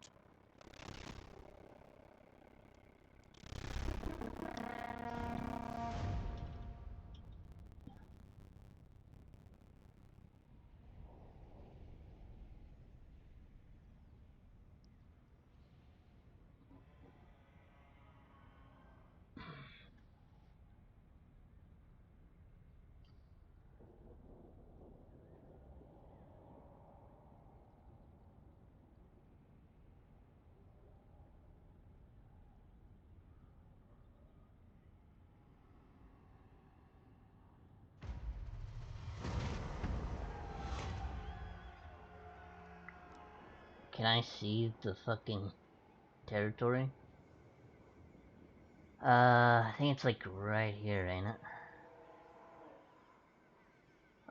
Can I see the fucking territory? I think it's like right here, ain't it?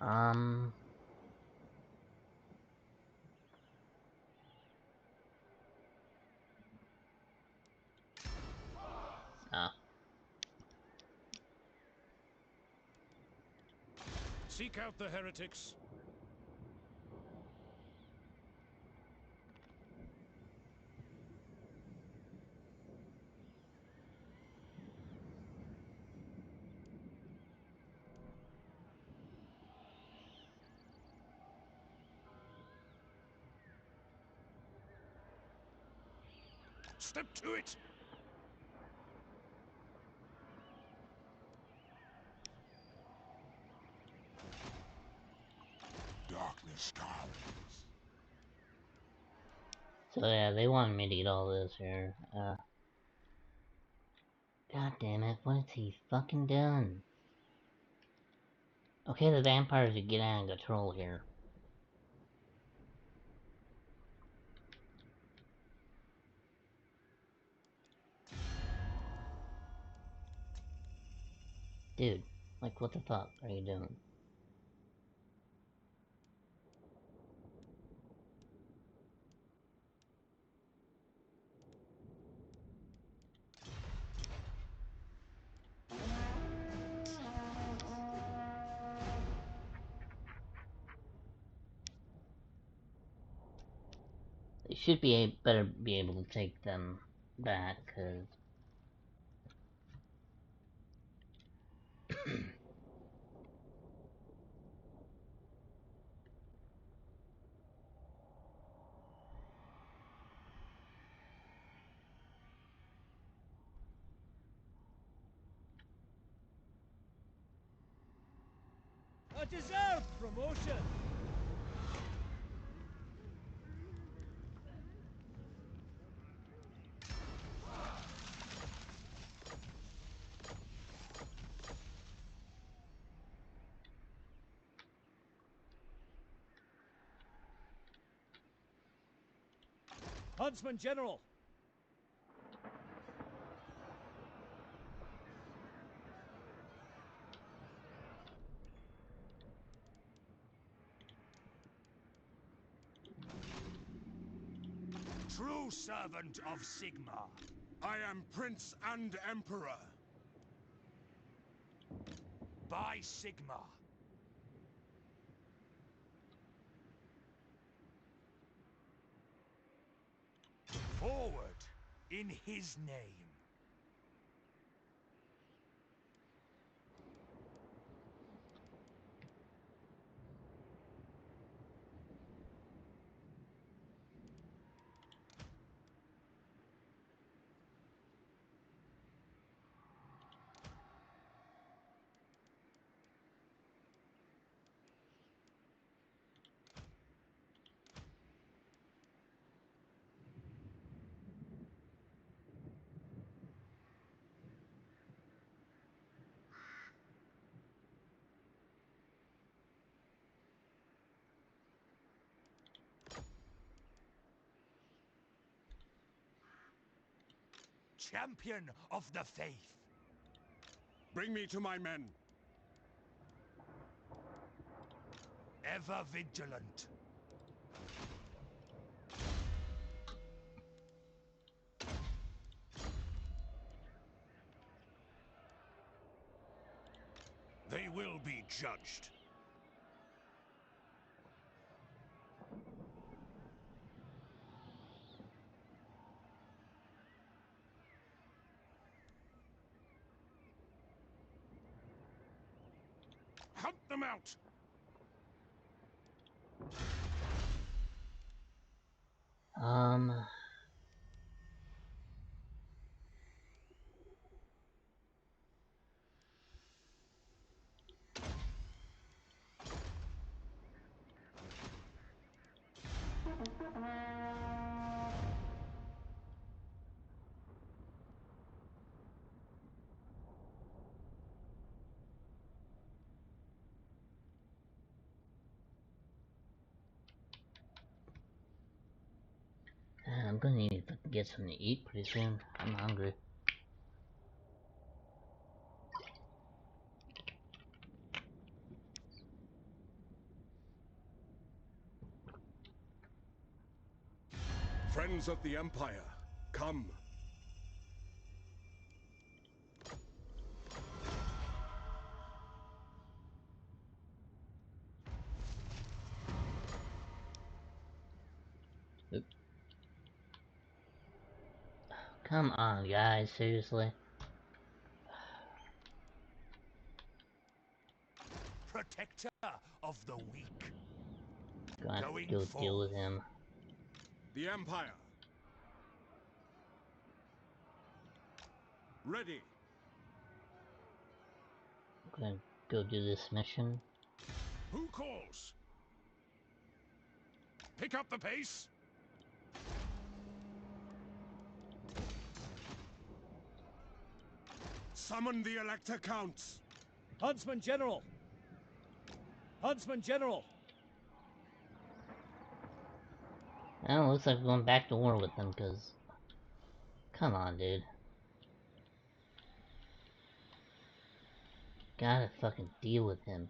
Oh. Seek out the heretics. step to it. Darkness comes. So yeah, they wanted me to get all this here. God damn it, what has he fucking done? Okay, the vampires are getting out of control here. Dude, like what the fuck are you doing? They should better be able to take them back, cause A deserved promotion. Huntsman General. True servant of Sigma. I am Prince and Emperor. By Sigma. Forward in his name. Champion of the faith. Bring me to my men. Ever vigilant. They will be judged. Hunt them out! I'm gonna need to get something to eat pretty soon. I'm hungry. Friends of the Empire, come. Oop. Come on, guys, seriously. Protector of the weak. Gonna have to go deal with him. The Empire. Ready. I'm gonna go do this mission. Who calls? Pick up the pace. Summon the Elector Counts. Huntsman General! Huntsman General! Well, looks like we're going back to war with them, because... Come on, dude. Gotta fucking deal with him.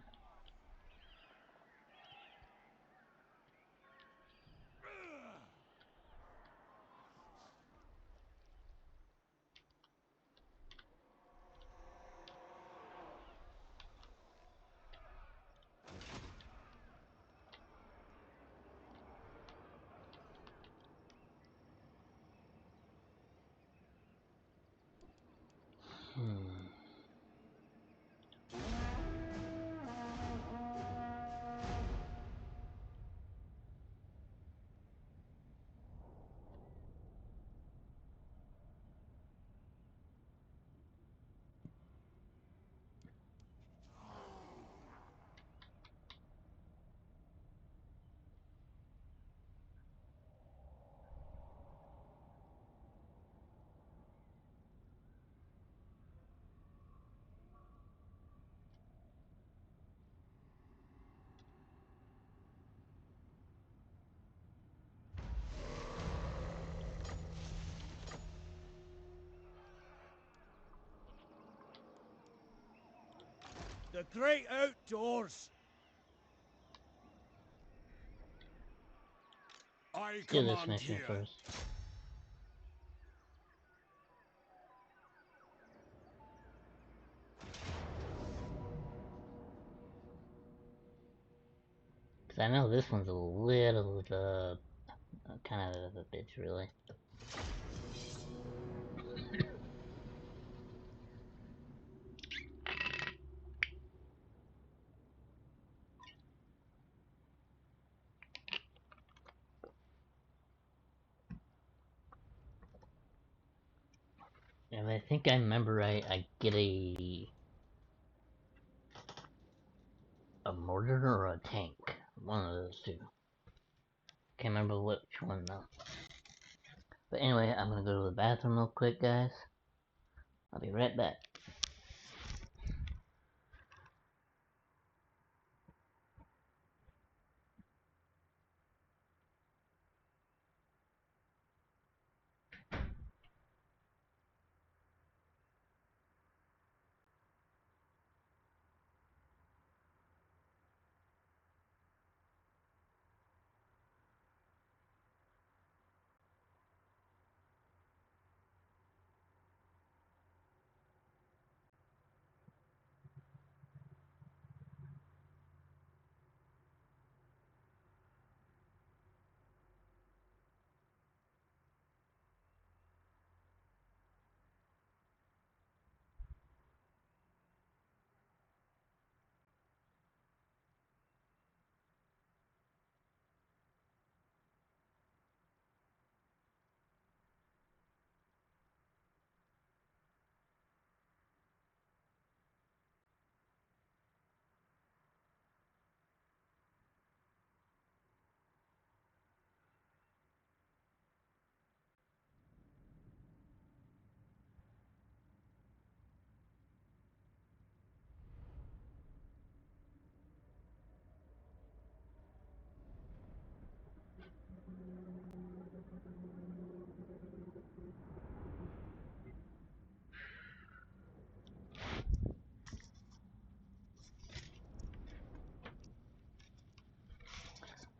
The great outdoors! I Let's do this command mission here. first. Because I know this one's a little, kind of a bitch, really. And I think I remember I get a mortar or a tank. One of those two. Can't remember which one though. But anyway, I'm gonna go to the bathroom real quick, guys. I'll be right back.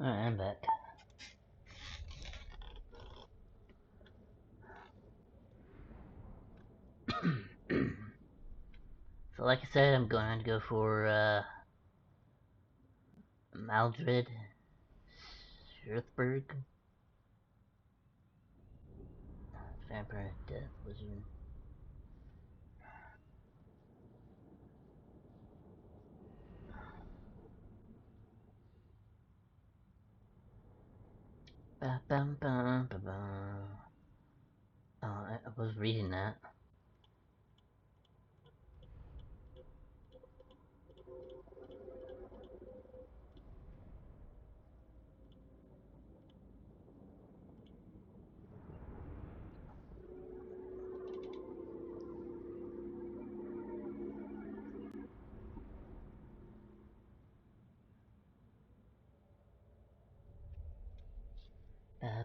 Alright, I'm back. So like I said, I'm going to go for Maldred Schurthberg. Vampire Death Wizard. Ba bum bum ba bum. Oh, I was reading that.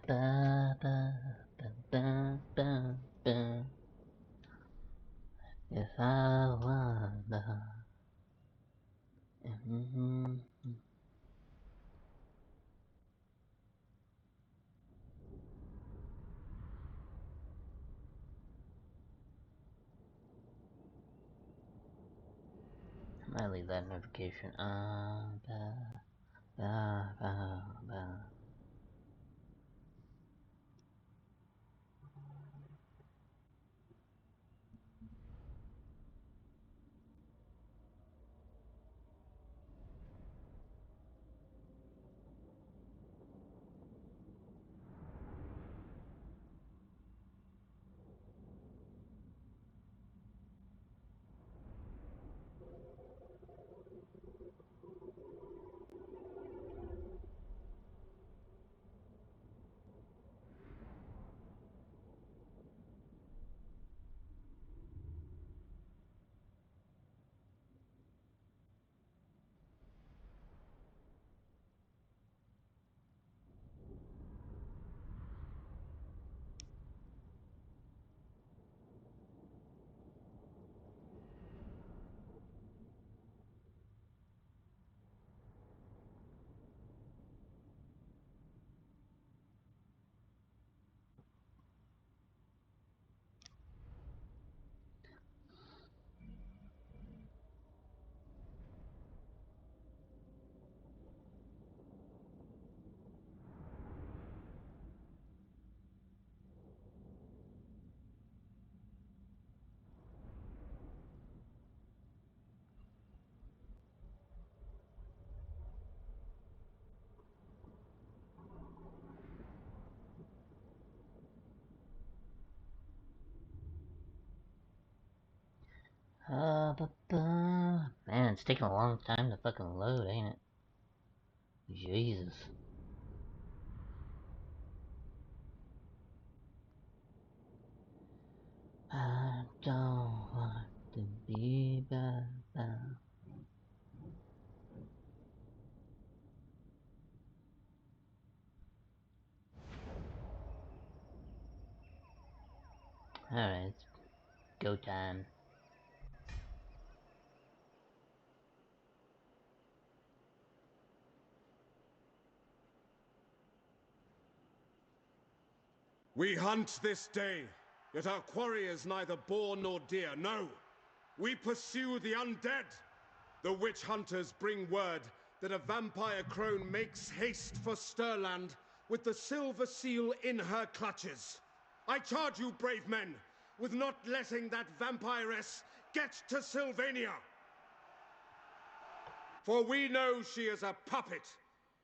ba, ba, ba, ba, ba, ba. If I wonder. I might leave that notification on. Ba, ba, ba, ba. Man, it's taking a long time to fucking load, ain't it? Jesus. I don't want to be bad. Alright, it's go time. We hunt this day, yet our quarry is neither boar nor deer, no! We pursue the undead! The witch hunters bring word that a vampire crone makes haste for Stirland with the silver seal in her clutches. I charge you, brave men, with not letting that vampiress get to Sylvania! For we know she is a puppet.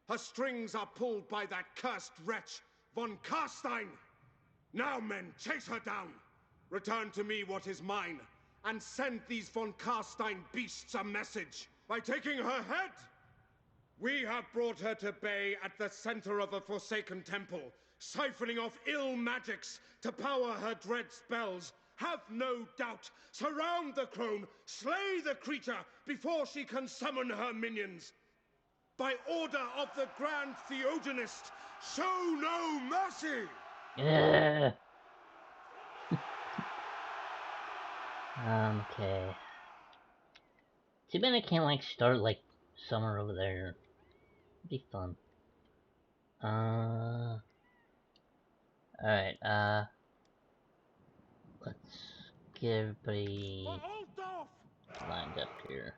Her strings are pulled by that cursed wretch, von Karstein! Now, men, chase her down! Return to me what is mine, and send these von Karstein beasts a message by taking her head! We have brought her to bay at the center of a forsaken temple, siphoning off ill magics to power her dread spells. Have no doubt, surround the crone, slay the creature before she can summon her minions. By order of the Grand Theogenist, show no mercy! Yeah. Okay. Too bad I can't like start like somewhere over there. It'd be fun. Alright, let's get everybody lined up here.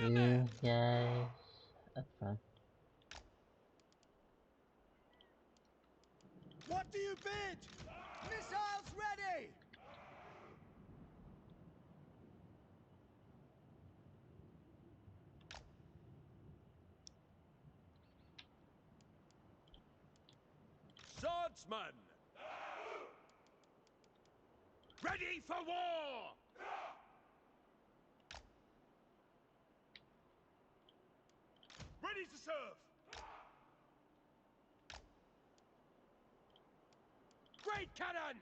You guys up front. What do you bid? Missiles ready! Swordsman! Ready for war! Ready to serve! Great cannon!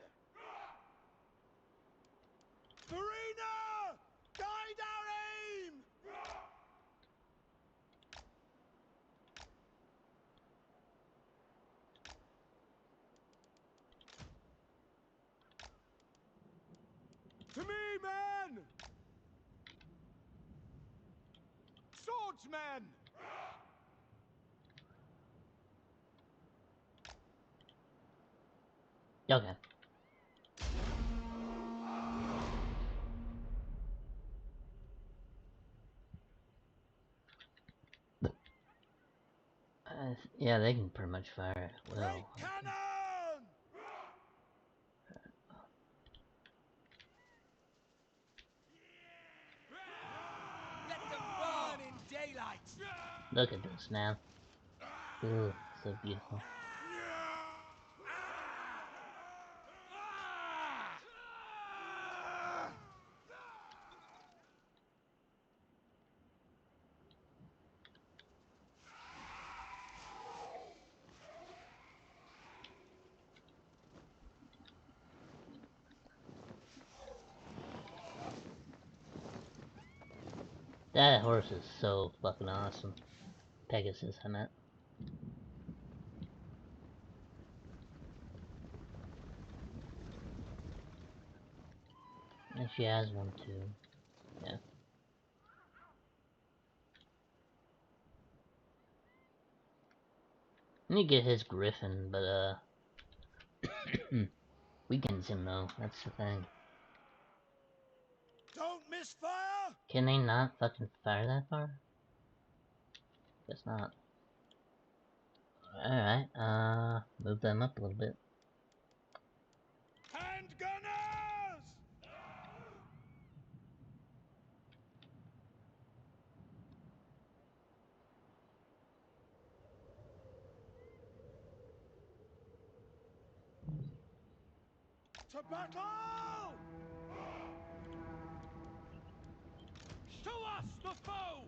Marina! Guide our aim! Swordsman! Okay. Yeah, they can pretty much fire at will. Great cannon! Let them burn in daylight! Look at this now. Ooh, so beautiful. That horse is so fucking awesome. Pegasus, I meant. And she has one too. Yeah. I need to get his griffin, but weakens him though, that's the thing. Don't misfire! Can they not fucking fire that far? Guess not. Alright, move them up a little bit. Hand gunners! To battle! Show us the foe!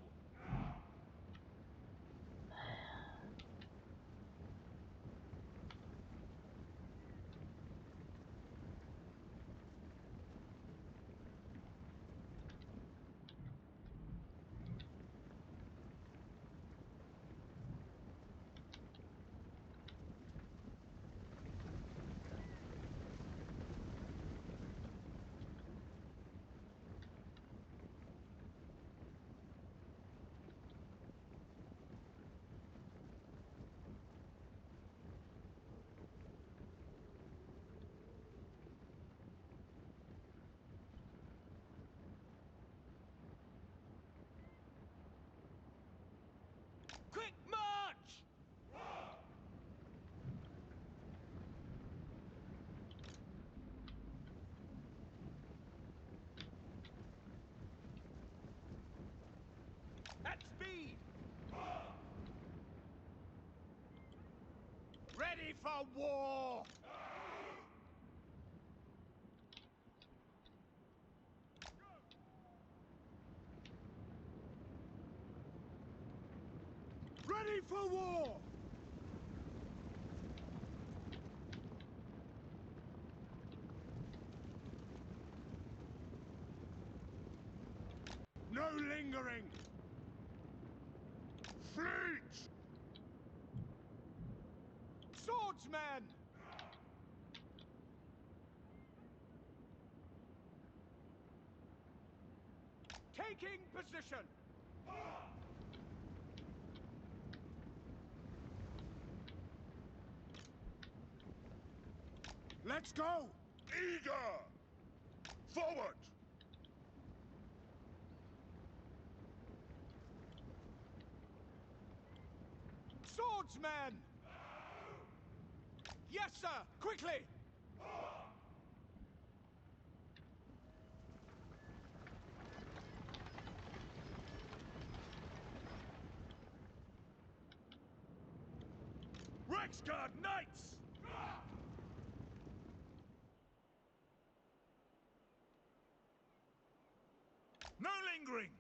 Quick march! At speed! Ready for war! Ready for war! No lingering! Fleet! Swordsmen! Taking position! Let's go! Eager! Forward! Swordsmen! Yes, sir! Quickly! Rexguard Knights! No lingering!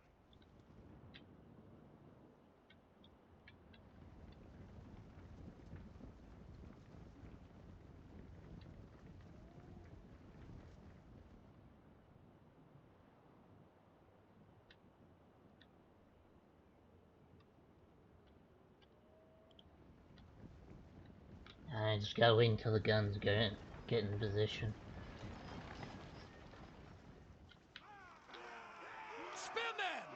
I just gotta wait until the guns get in position. Spearmen!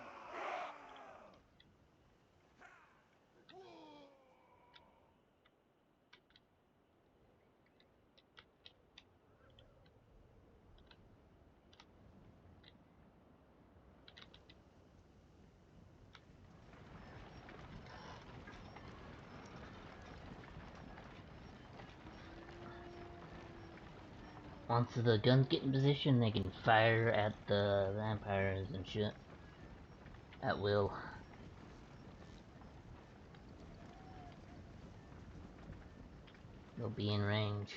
Once the guns get in position, they can fire at the vampires and shit. At will. They'll be in range.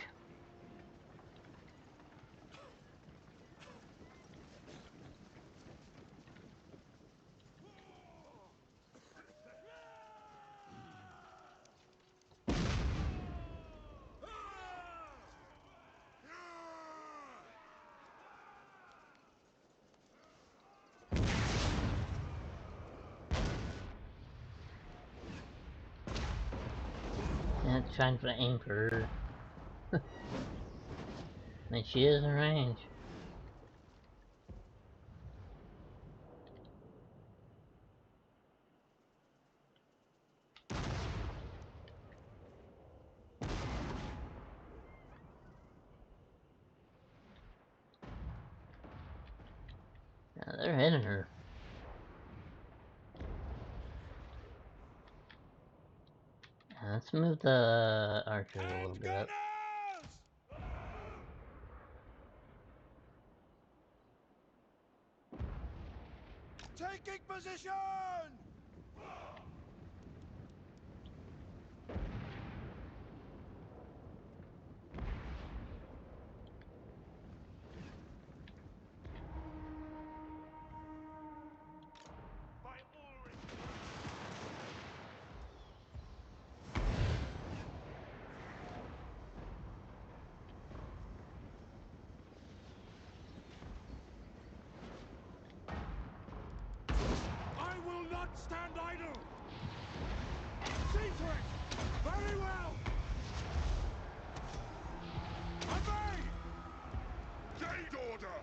Yeah, trying to aim for her. And she is in range. Yeah, they're hitting her. Let's move the archers a little bit up. Taking position! Not stand idle! See to it! Very well! Obey! Gate order!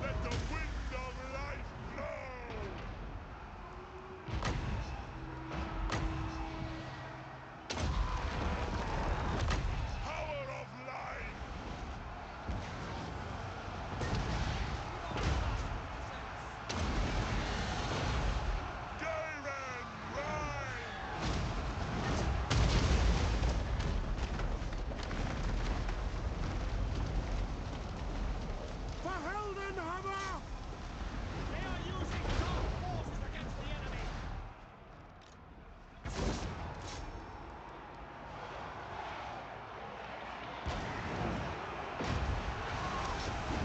Let the wind of life blow! Power of life! Garen, ride! For Heldenhammer! They are using dark forces against the enemy!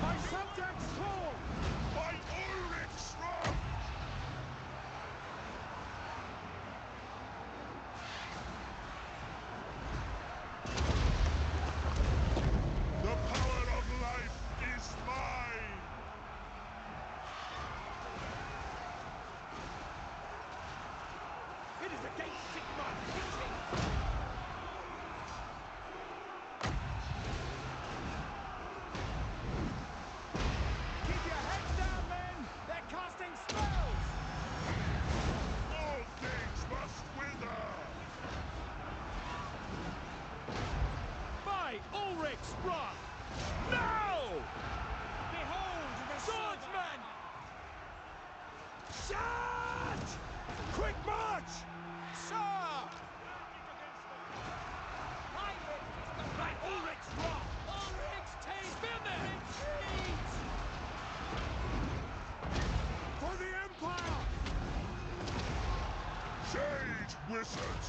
My subjects fall! By Ulrich's wrath! The power of life is mine! It is against Sigmar! Keep your heads down, men! They're casting spells! All things must wither! By Ulrich's wrath! No! Behold the swordsman! Charge! Quick march! Sir! By Ulrich's wrath! Ulrich's take! Spin them! Retreat! For the Empire! Shade, wizard!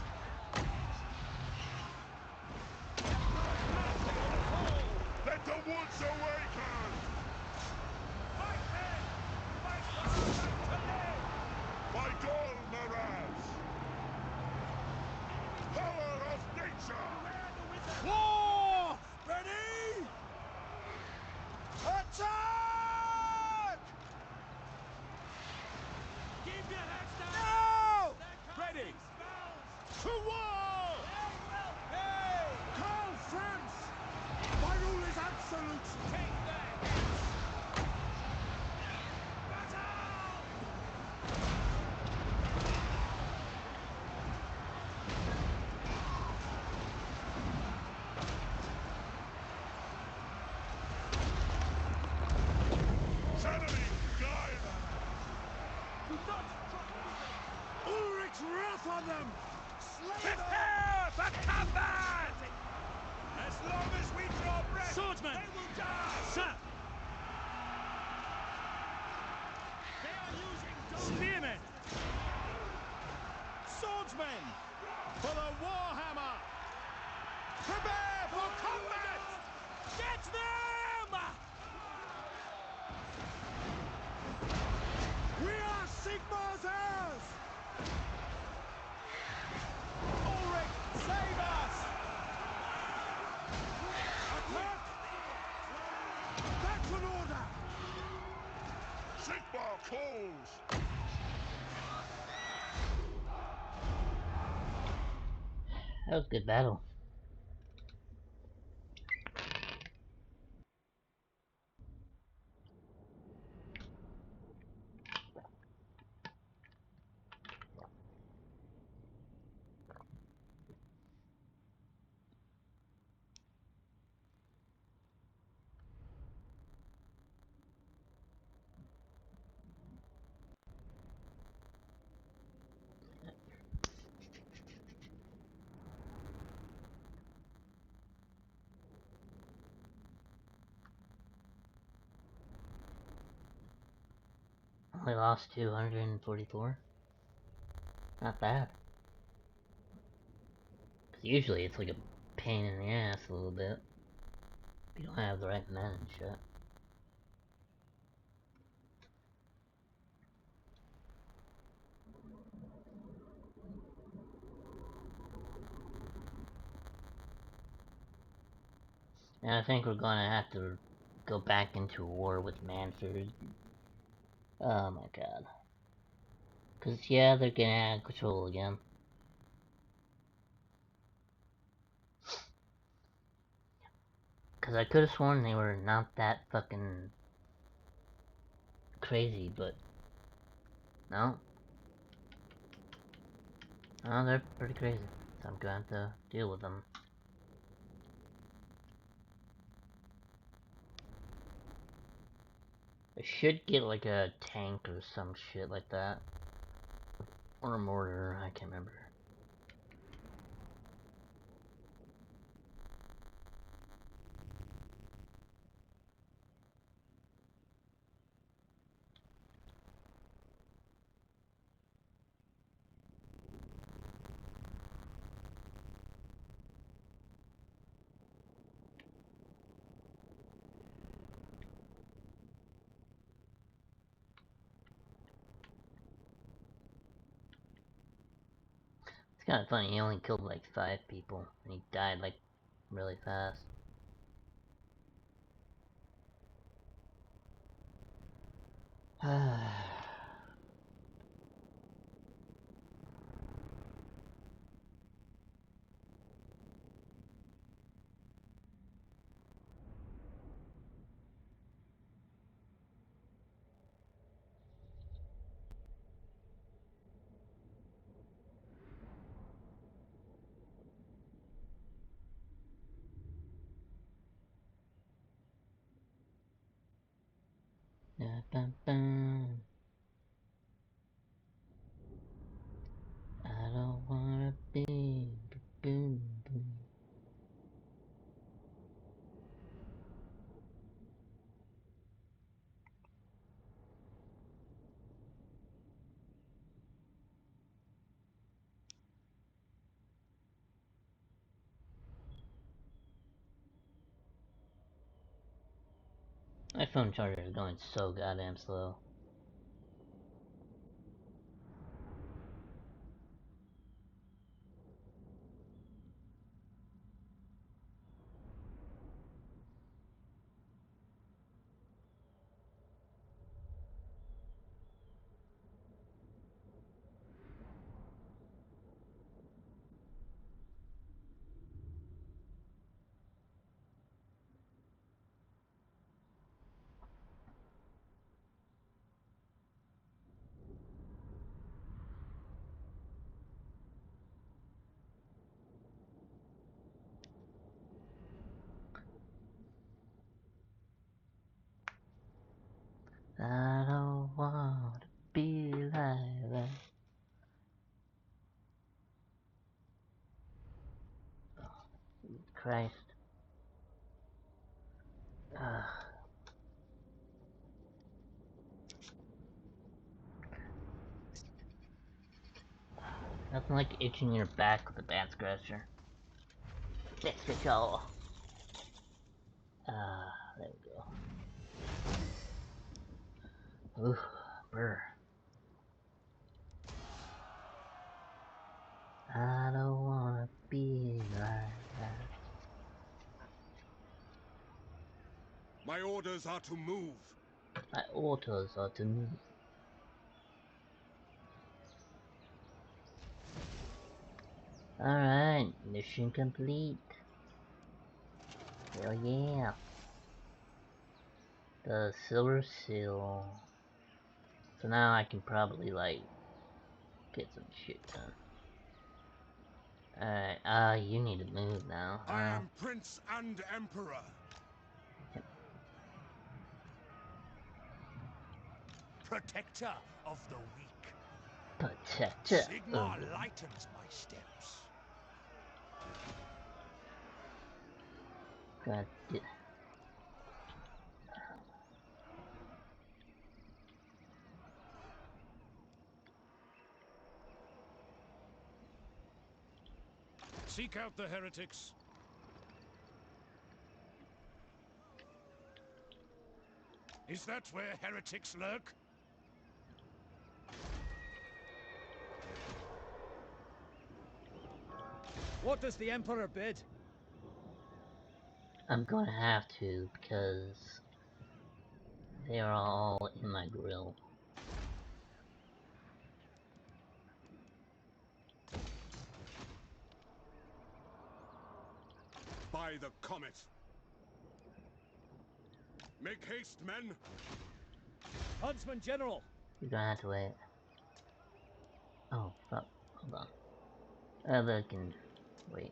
Let the woods awaken! Fight men! Fight to live! By Gol Maraz! Power of nature! War! Ready? Attack! Keep your heads down! Now! Ready! To war! Hey! Karl Franz! My rule is absolute! Take their heads! Battle! Channeling Gaia! Do not swordsmen, for the Warhammer! Prepare for combat! Get them! We are Sigmar's heirs! Ulrich, save us! Attack! That's an order! Sigmar calls! That was a good battle. Only lost 244. Not bad. Cause usually it's like a pain in the ass a little bit. If you don't have the right men and shit. And I think we're gonna have to go back into war with Manfred. Oh my god. Cause yeah, they're getting out of control again. Cause I could've sworn they were not that fucking crazy, but no. No, they're pretty crazy. So I'm going to have to deal with them. I should get like a tank or some shit like that. Or a mortar, I can't remember. It's kind of funny, he only killed like 5 people, and he died like really fast. I don't wanna be boom boom. My phone charger is going so goddamn slow. I don't want to be like that. Christ. Ugh. Nothing like itching your back with a bat scratcher. Let's get y'all. There we go. Ooh, brr. I don't wanna be like that. My orders are to move. My orders are to move. Alright, mission complete. Hell yeah. The silver seal. So now I can probably like get some shit done. Alright, you need to move now. I am Prince and Emperor. Protector of the weak. Protector. Sigmar lightens my steps. God, Seek out the heretics. Is that where heretics lurk? What does the Emperor bid? I'm gonna have to because they are all in my grill. By the comet. Make haste, men. Huntsman General. You're gonna have to wait. Oh, fuck. Hold on. They can wait.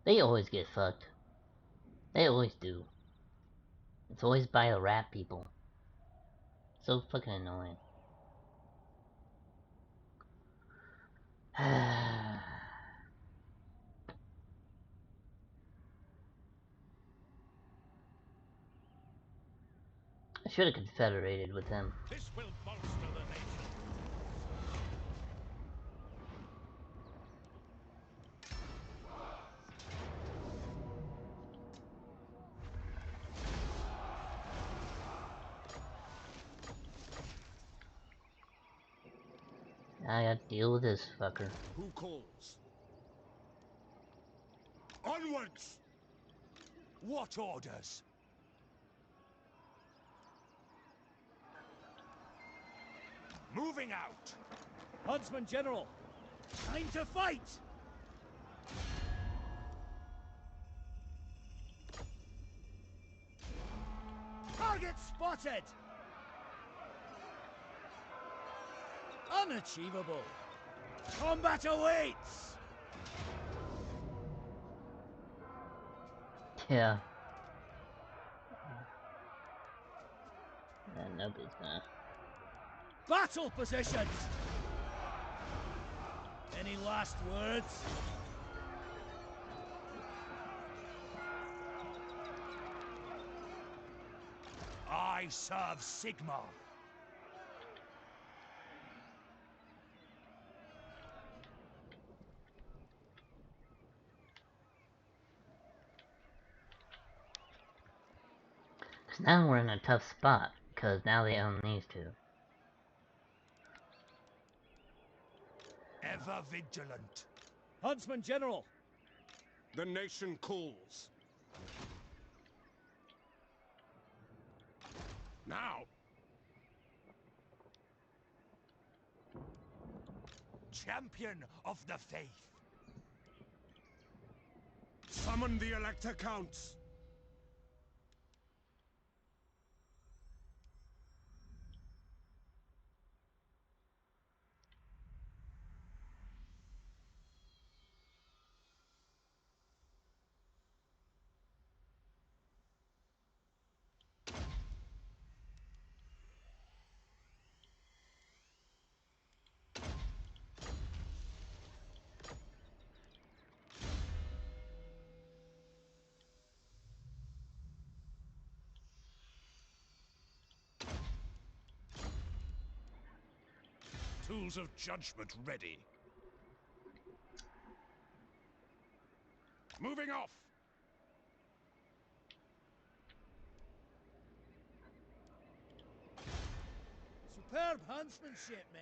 They always get fucked. They always do. It's always by the rat people. So fucking annoying. I should have confederated with him. This will bolster the nation. I gotta deal with this fucker. Who calls? Onwards! What orders? Moving out. Huntsman General. Time to fight! Target spotted! Unachievable. Combat awaits! Yeah. Nobody's gonna. Battle positions! Any last words? I serve Sigmar. Cause now we're in a tough spot. Cause now they own these two. Ever vigilant. Huntsman General. The nation calls. Now! Champion of the faith. Summon the Elector Counts! tools of judgment ready. Moving off! Superb huntsmanship, men.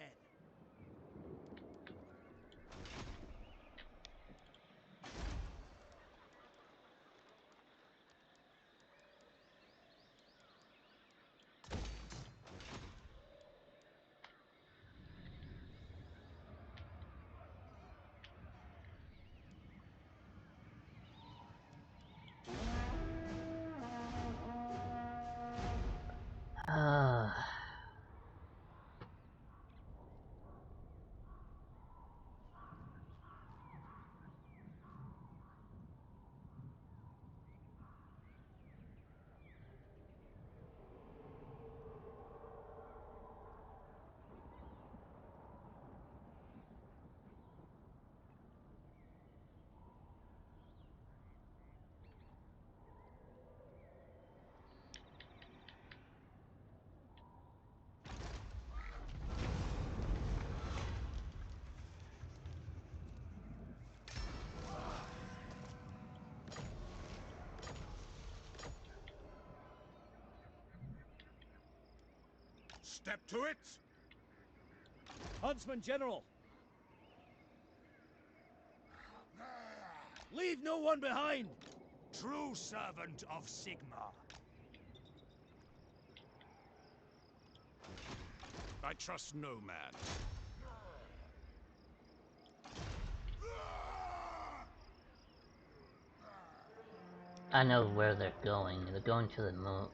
Step to it! Huntsman General! Leave no one behind! True servant of Sigmar. I trust no man. I know where they're going. They're going to the moon.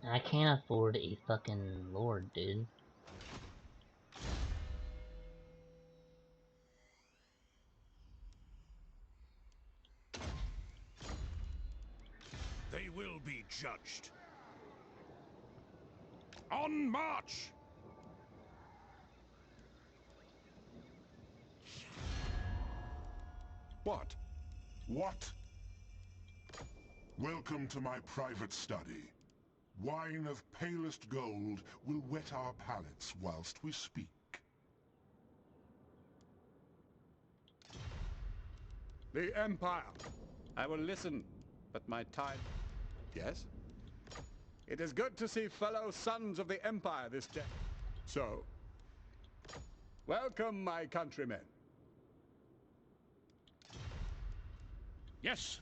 I can't afford a fucking lord, dude. They will be judged. On march! What? What? Welcome to my private study. Wine of palest gold will whet our palates whilst we speak. The Empire. I will listen, but my time... Yes? It is good to see fellow sons of the Empire this day. So, welcome, my countrymen. Yes.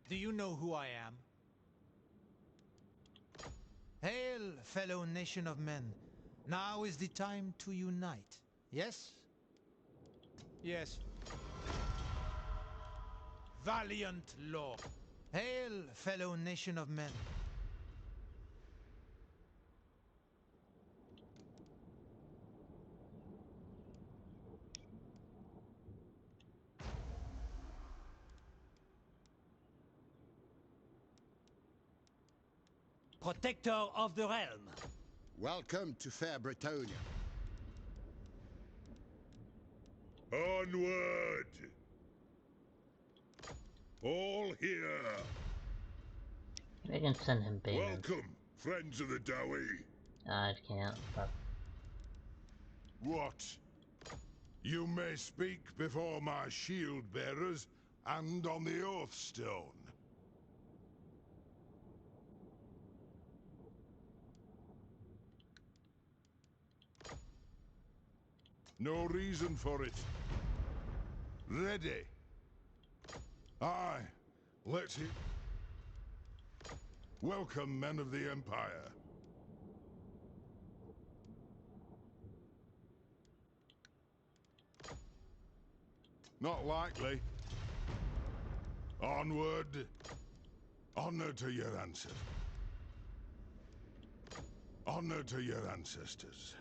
Do you know who I am? Hail, fellow nation of men. Now is the time to unite. Yes? Yes. Valiant lord. Hail, fellow nation of men. Protector of the realm. Welcome to fair Bretonia. Onward! All here! I can send him banners. Welcome, friends of the Dowie. I can't. Fuck. What? You may speak before my shield bearers and on the Oath Stone. No reason for it. Ready. Aye, let's hear. Welcome, men of the Empire. Not likely. Onward. Honor to your ancestors. Honor to your ancestors.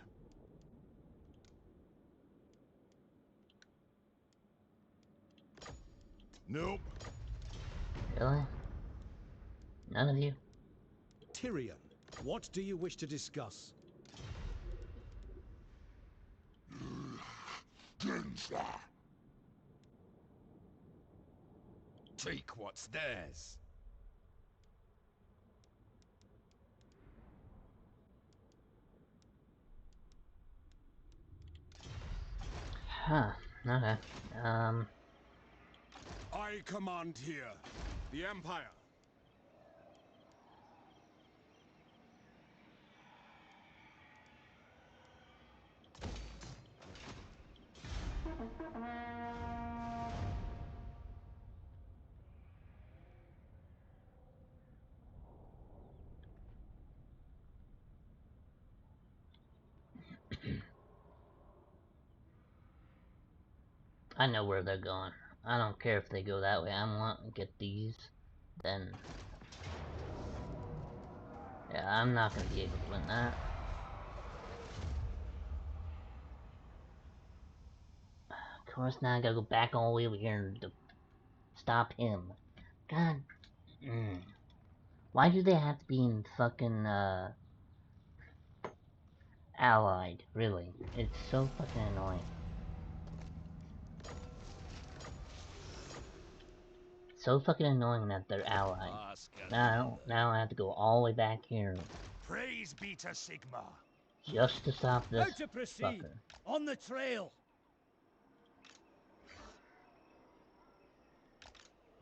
Nope. Really? None of you? Tyrion, what do you wish to discuss? Take what's theirs. Huh. Okay. I command here. The Empire. I know where they're going. I don't care if they go that way. I want to get these. Then... yeah, I'm not going to be able to win that. Of course, now I gotta go back all the way over here to stop him. God. Why do they have to be in fucking, allied? Really. It's so fucking annoying. So fucking annoying that they're allied. Now I have to go all the way back here. Praise be to Sigma. Just to stop this How to proceed? fucker. On the trail.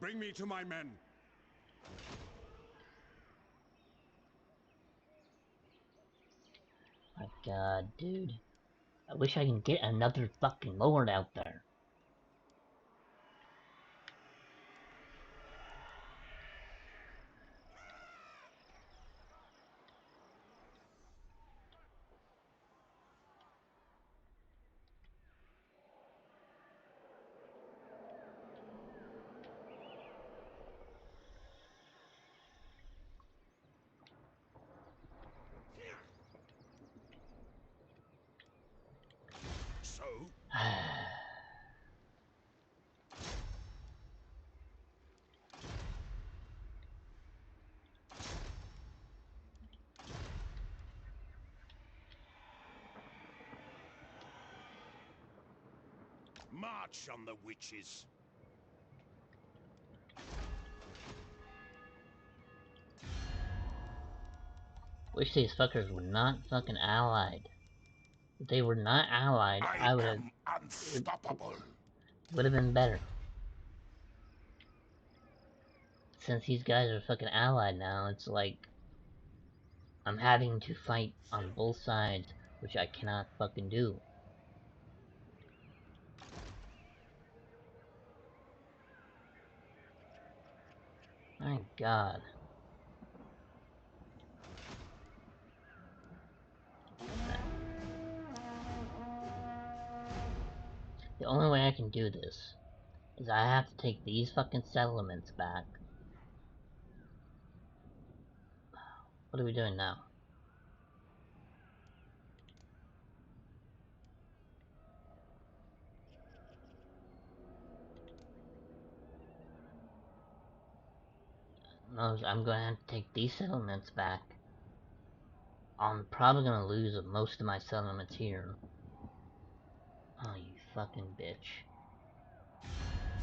Bring me to my men. My god, dude. I wish I can get another fucking lord out there. So? March on the witches. Wish these fuckers were not fucking allied. If they were not allied, I would have... unstoppable. Would have been better. Since these guys are fucking allied now, it's like... I'm having to fight on both sides, which I cannot fucking do. My god. The only way I can do this is I have to take these fucking settlements back. What are we doing now? No, I'm gonna have to take these settlements back. I'm probably gonna lose most of my settlements here. Oh, you fucking bitch.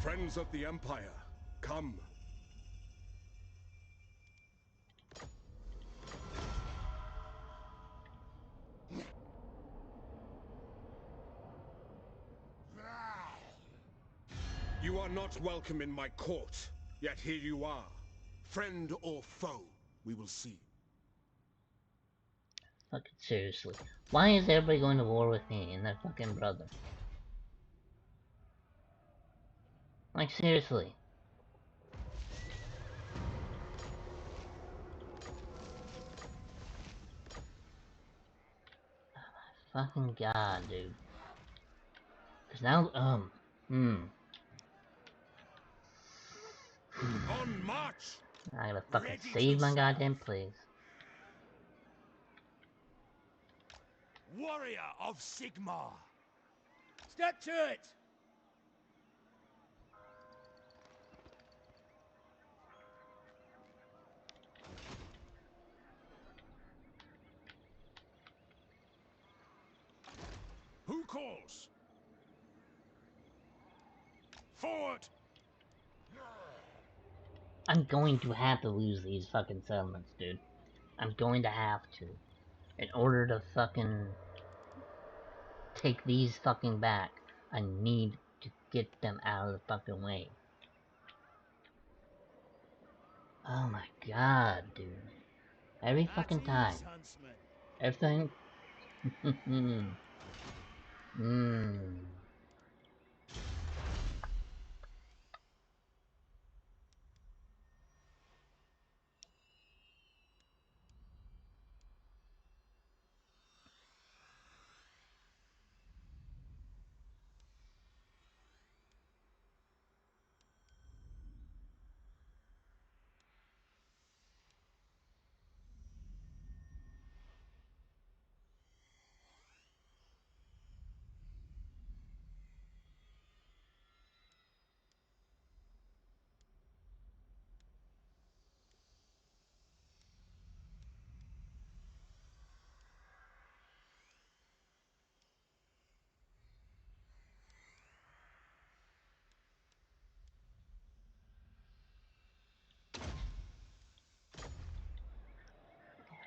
Friends of the Empire, come. You are not welcome in my court, yet here you are. Friend or foe, we will see. Fucking seriously. Why is everybody going to war with me and their fucking brother? Like, seriously. Oh my fucking god, dude. Cause now, On march! I gotta fucking save my goddamn place. Warrior of Sigma. Step to it. calls. Forward! I'm going to have to lose these fucking settlements, dude. I'm going to have to. In order to fucking take these fucking back, I need to get them out of the fucking way. Oh my god, dude. Every fucking time. Everything.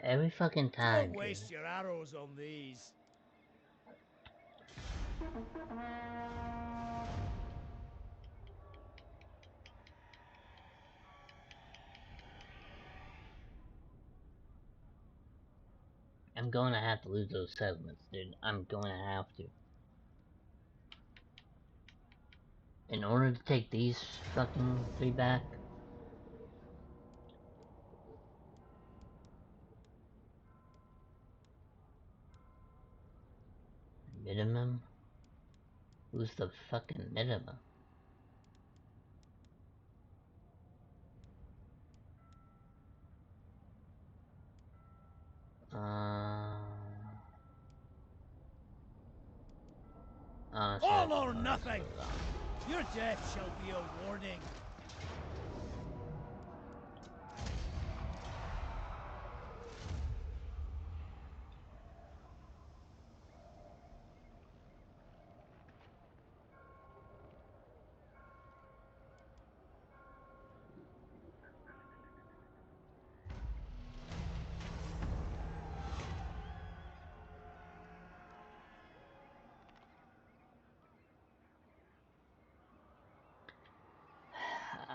Every fucking time. Don't waste your arrows on these. I'm going to have to lose those settlements, dude. I'm going to have to. In order to take these fucking 3 back. Minimum? Who's the fucking minimum? All or nothing! Your death shall be a warning.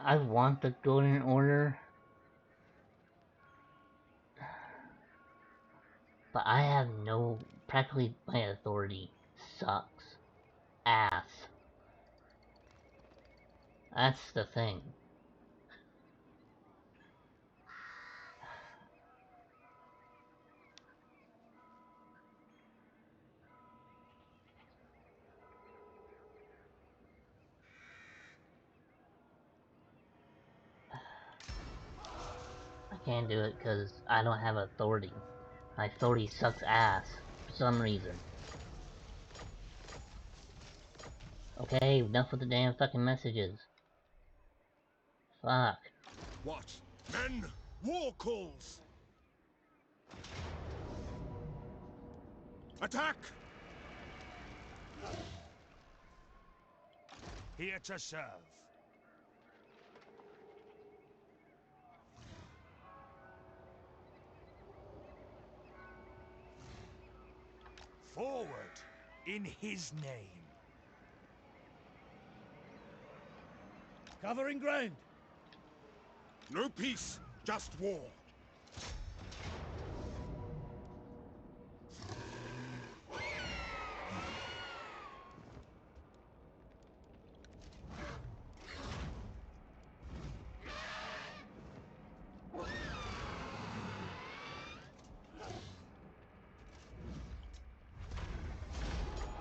I want the Golden Order, but I have practically my authority sucks ass. That's the thing. I can't do it because I don't have authority. My authority sucks ass for some reason. Okay, enough with the damn fucking messages. Fuck. What? Men! War calls! Attack! Here to serve. Forward in his name. Covering ground. No peace, just war.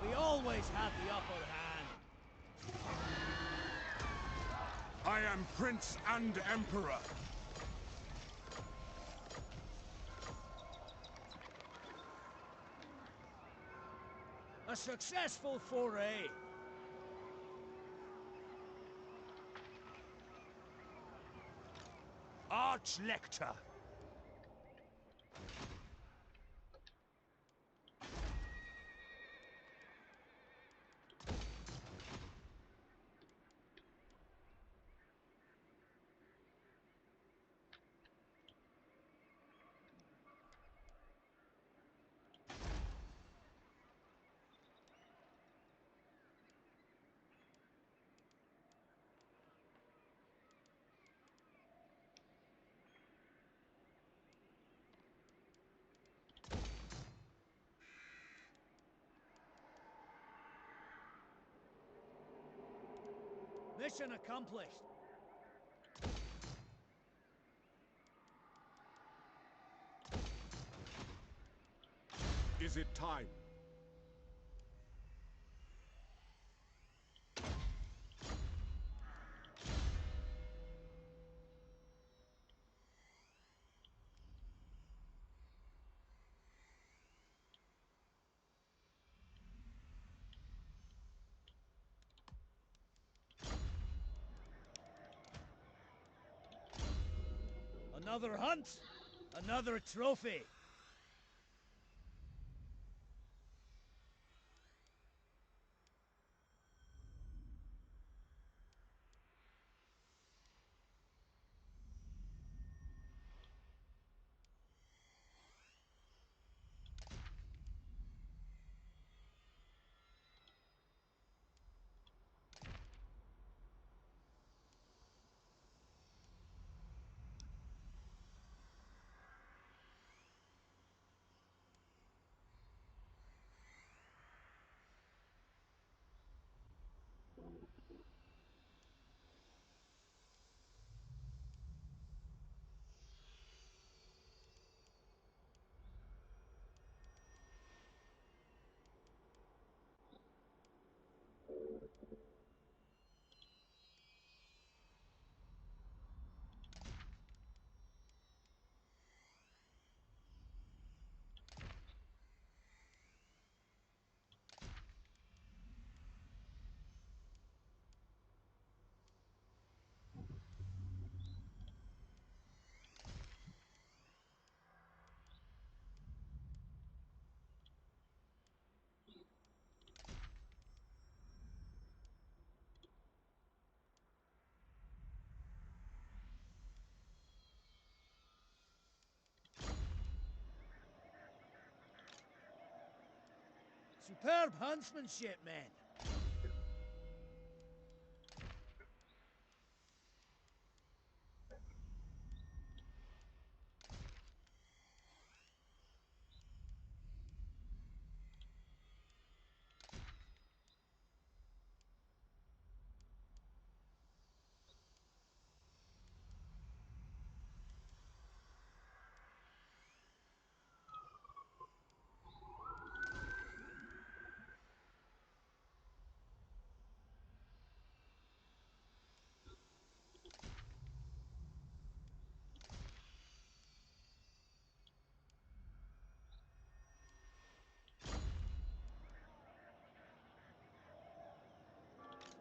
We always have the upper hand. I am Prince and Emperor. A successful foray. Arch-Lector. Mission accomplished. Is it time? Another hunt, another trophy. Superb huntsmanship, men.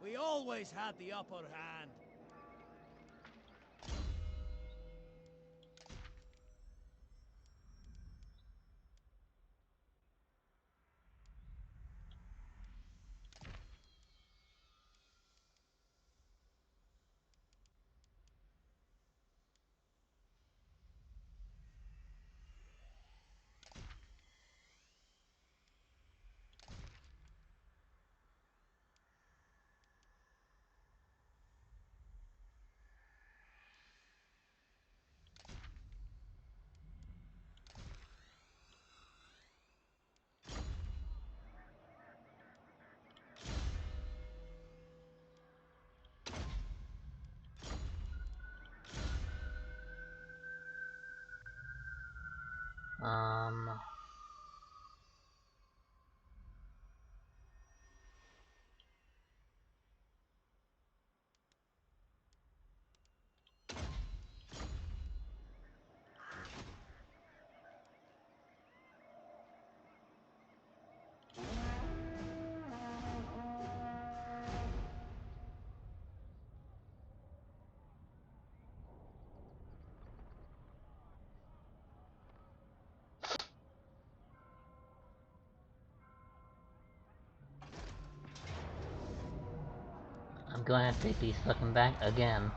We always had the upper hand. Um... I'm gonna have to take these fucking back again.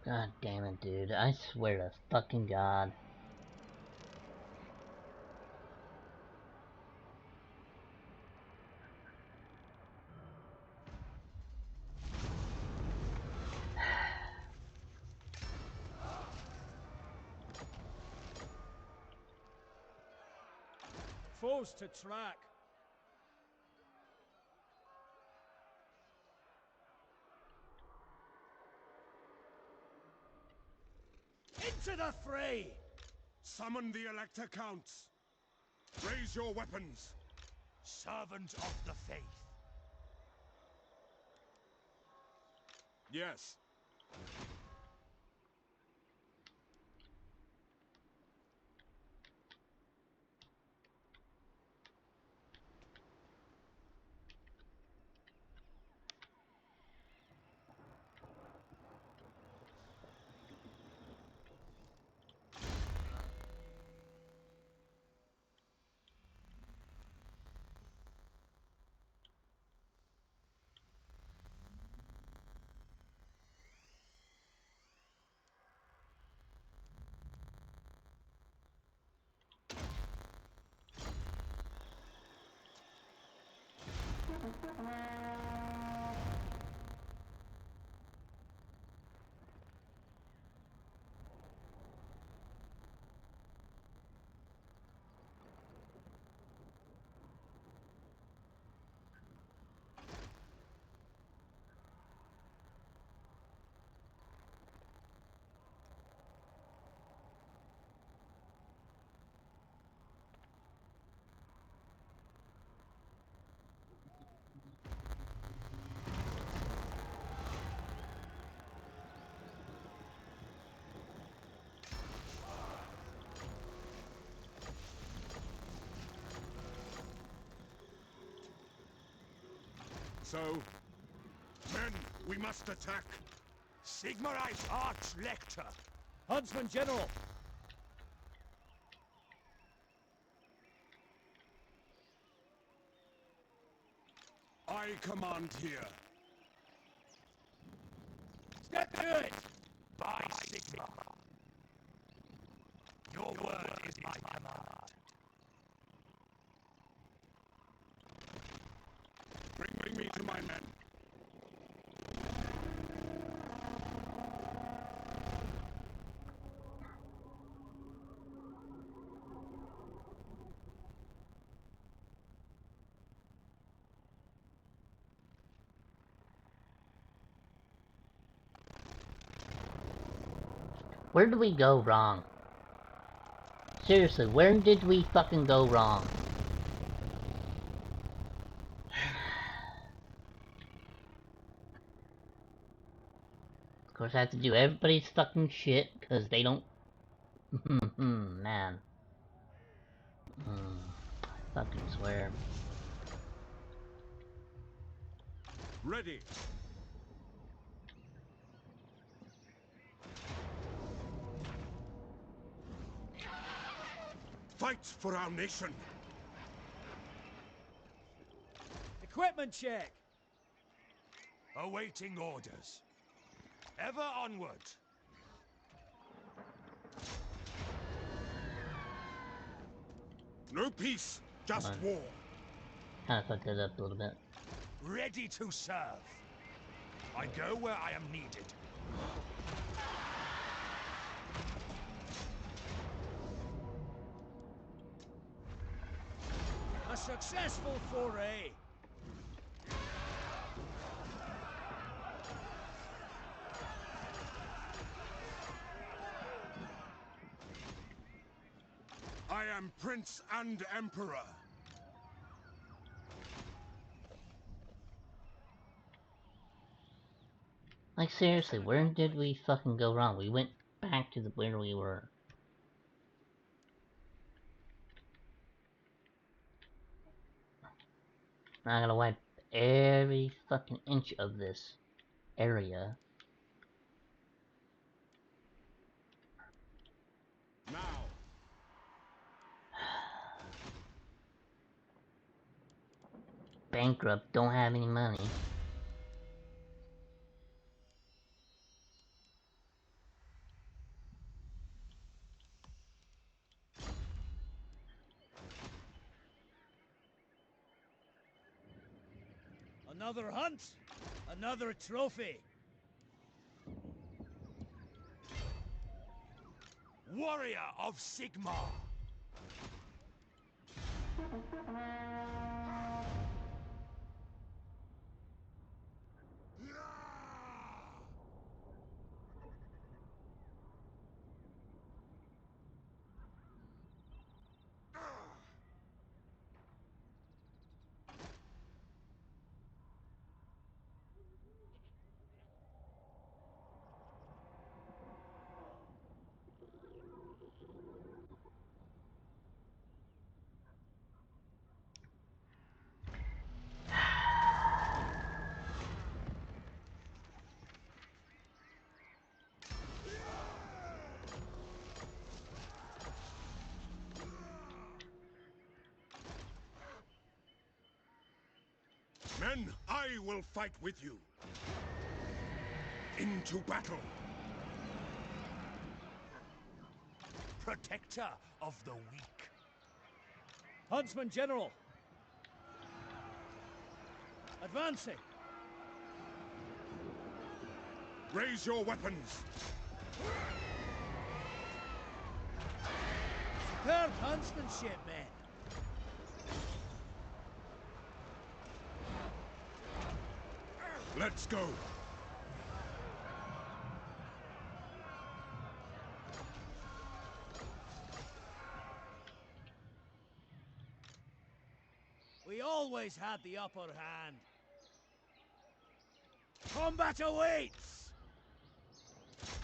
God damn it, dude. I swear to fucking God. Foes to track. Into the fray! Summon the Elector Counts. Raise your weapons. Servant of the faith. Yes. So, men, we must attack. Sigmarite Arch-Lector. Huntsman General! I command here. Step to it! By Sigmar. Your word is my command. Bring me to my men. Where did we go wrong? Seriously, where did we fucking go wrong? Of course I have to do everybody's fucking shit, because they don't... man. I fucking swear. Ready. Fight for our nation. Equipment check! Awaiting orders. Ever onward. No peace, just war. Kinda fucked that up a little bit. Ready to serve. I go where I am needed. A successful foray! I am Prince and Emperor. Like seriously, where did we fucking go wrong? We went back to where we were. Now I gotta wipe every fucking inch of this area. Now. Bankrupt, don't have any money. Another hunt, another trophy. Warrior of Sigmar. Then I will fight with you. Into battle. Protector of the weak. Huntsman General! Advancing! Raise your weapons. Superb huntsmanship, men! Let's go. We always had the upper hand. Combat awaits!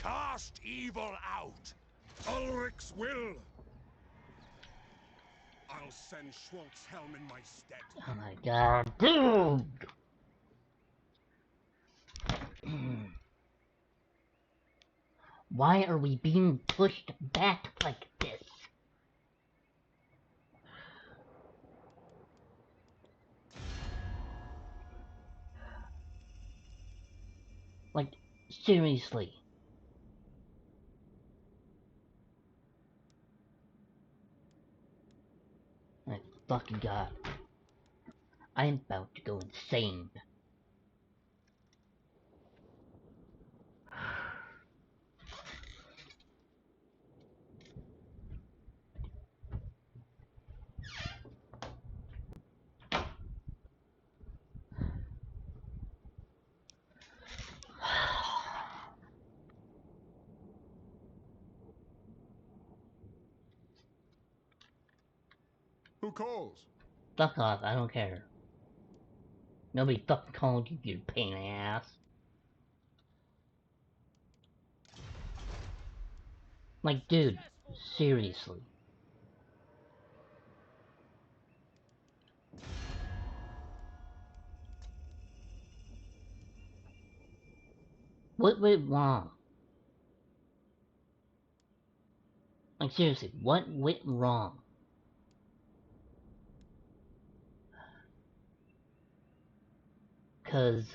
Cast evil out. Ulrich's will. I'll send Schwartzhelm in my stead. Oh my god, dude! Why are we being pushed back like this? Like, seriously. My fucking god. I am about to go insane. Who calls? Fuck off, I don't care. Nobody fucking called you, you pain in the ass. Like, dude, seriously. What went wrong? Like, seriously, what went wrong? Cause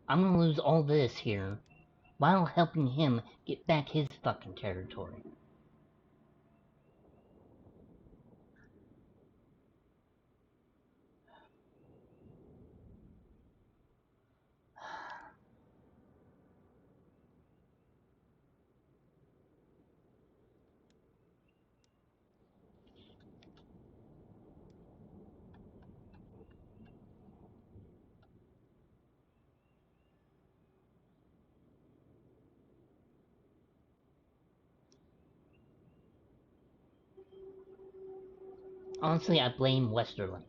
I'm gonna lose all this here while helping him get back his fucking territory. Honestly, I blame Westerland.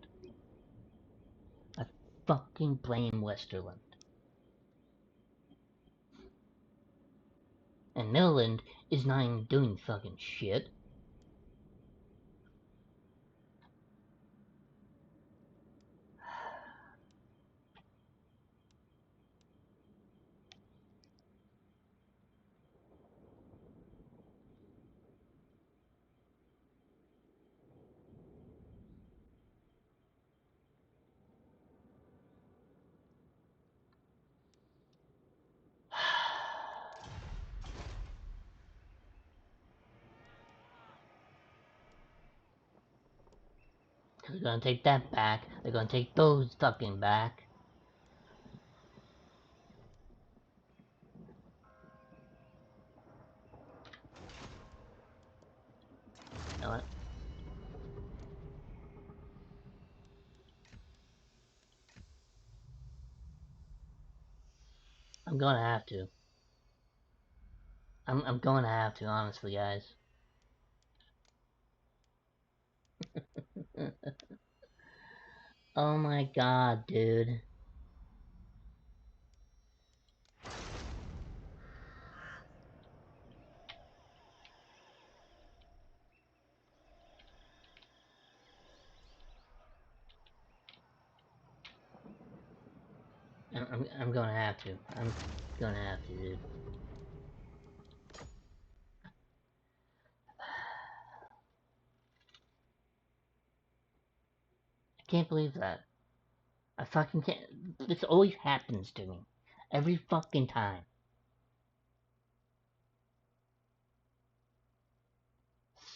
I fucking blame Westerland. And Midland is not even doing fucking shit. They're gonna take that back. They're gonna take those fucking back. You know what? I'm gonna have to. I'm gonna have to, honestly, guys. Oh my god, dude. I'm gonna have to. I'm gonna have to, dude. I can't believe that. I fucking can't. This always happens to me. Every fucking time.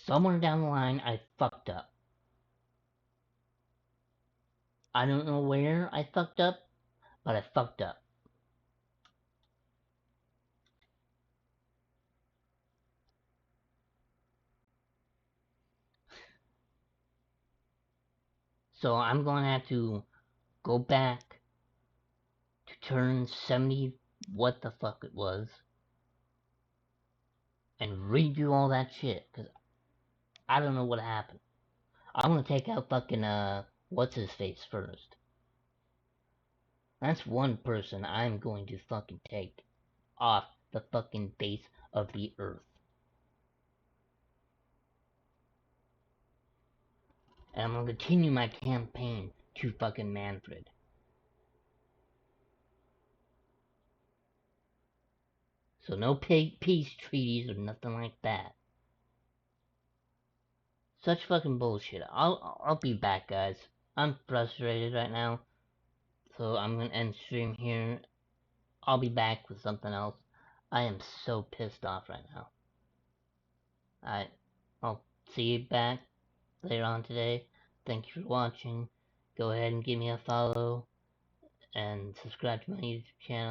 Somewhere down the line, I fucked up. I don't know where I fucked up, but I fucked up. So I'm going to have to go back to turn 70, what the fuck it was, and redo all that shit, because I don't know what happened. I'm going to take out fucking, what's-his-face first. That's one person I'm going to fucking take off the fucking face of the earth. And I'm going to continue my campaign to fucking Manfred. So no peace treaties or nothing like that. Such fucking bullshit. I'll be back, guys. I'm frustrated right now, so I'm gonna end stream here. I'll be back with something else. I am so pissed off right now. I'll see you back later on today. Thank you for watching. Go ahead and give me a follow and subscribe to my YouTube channel.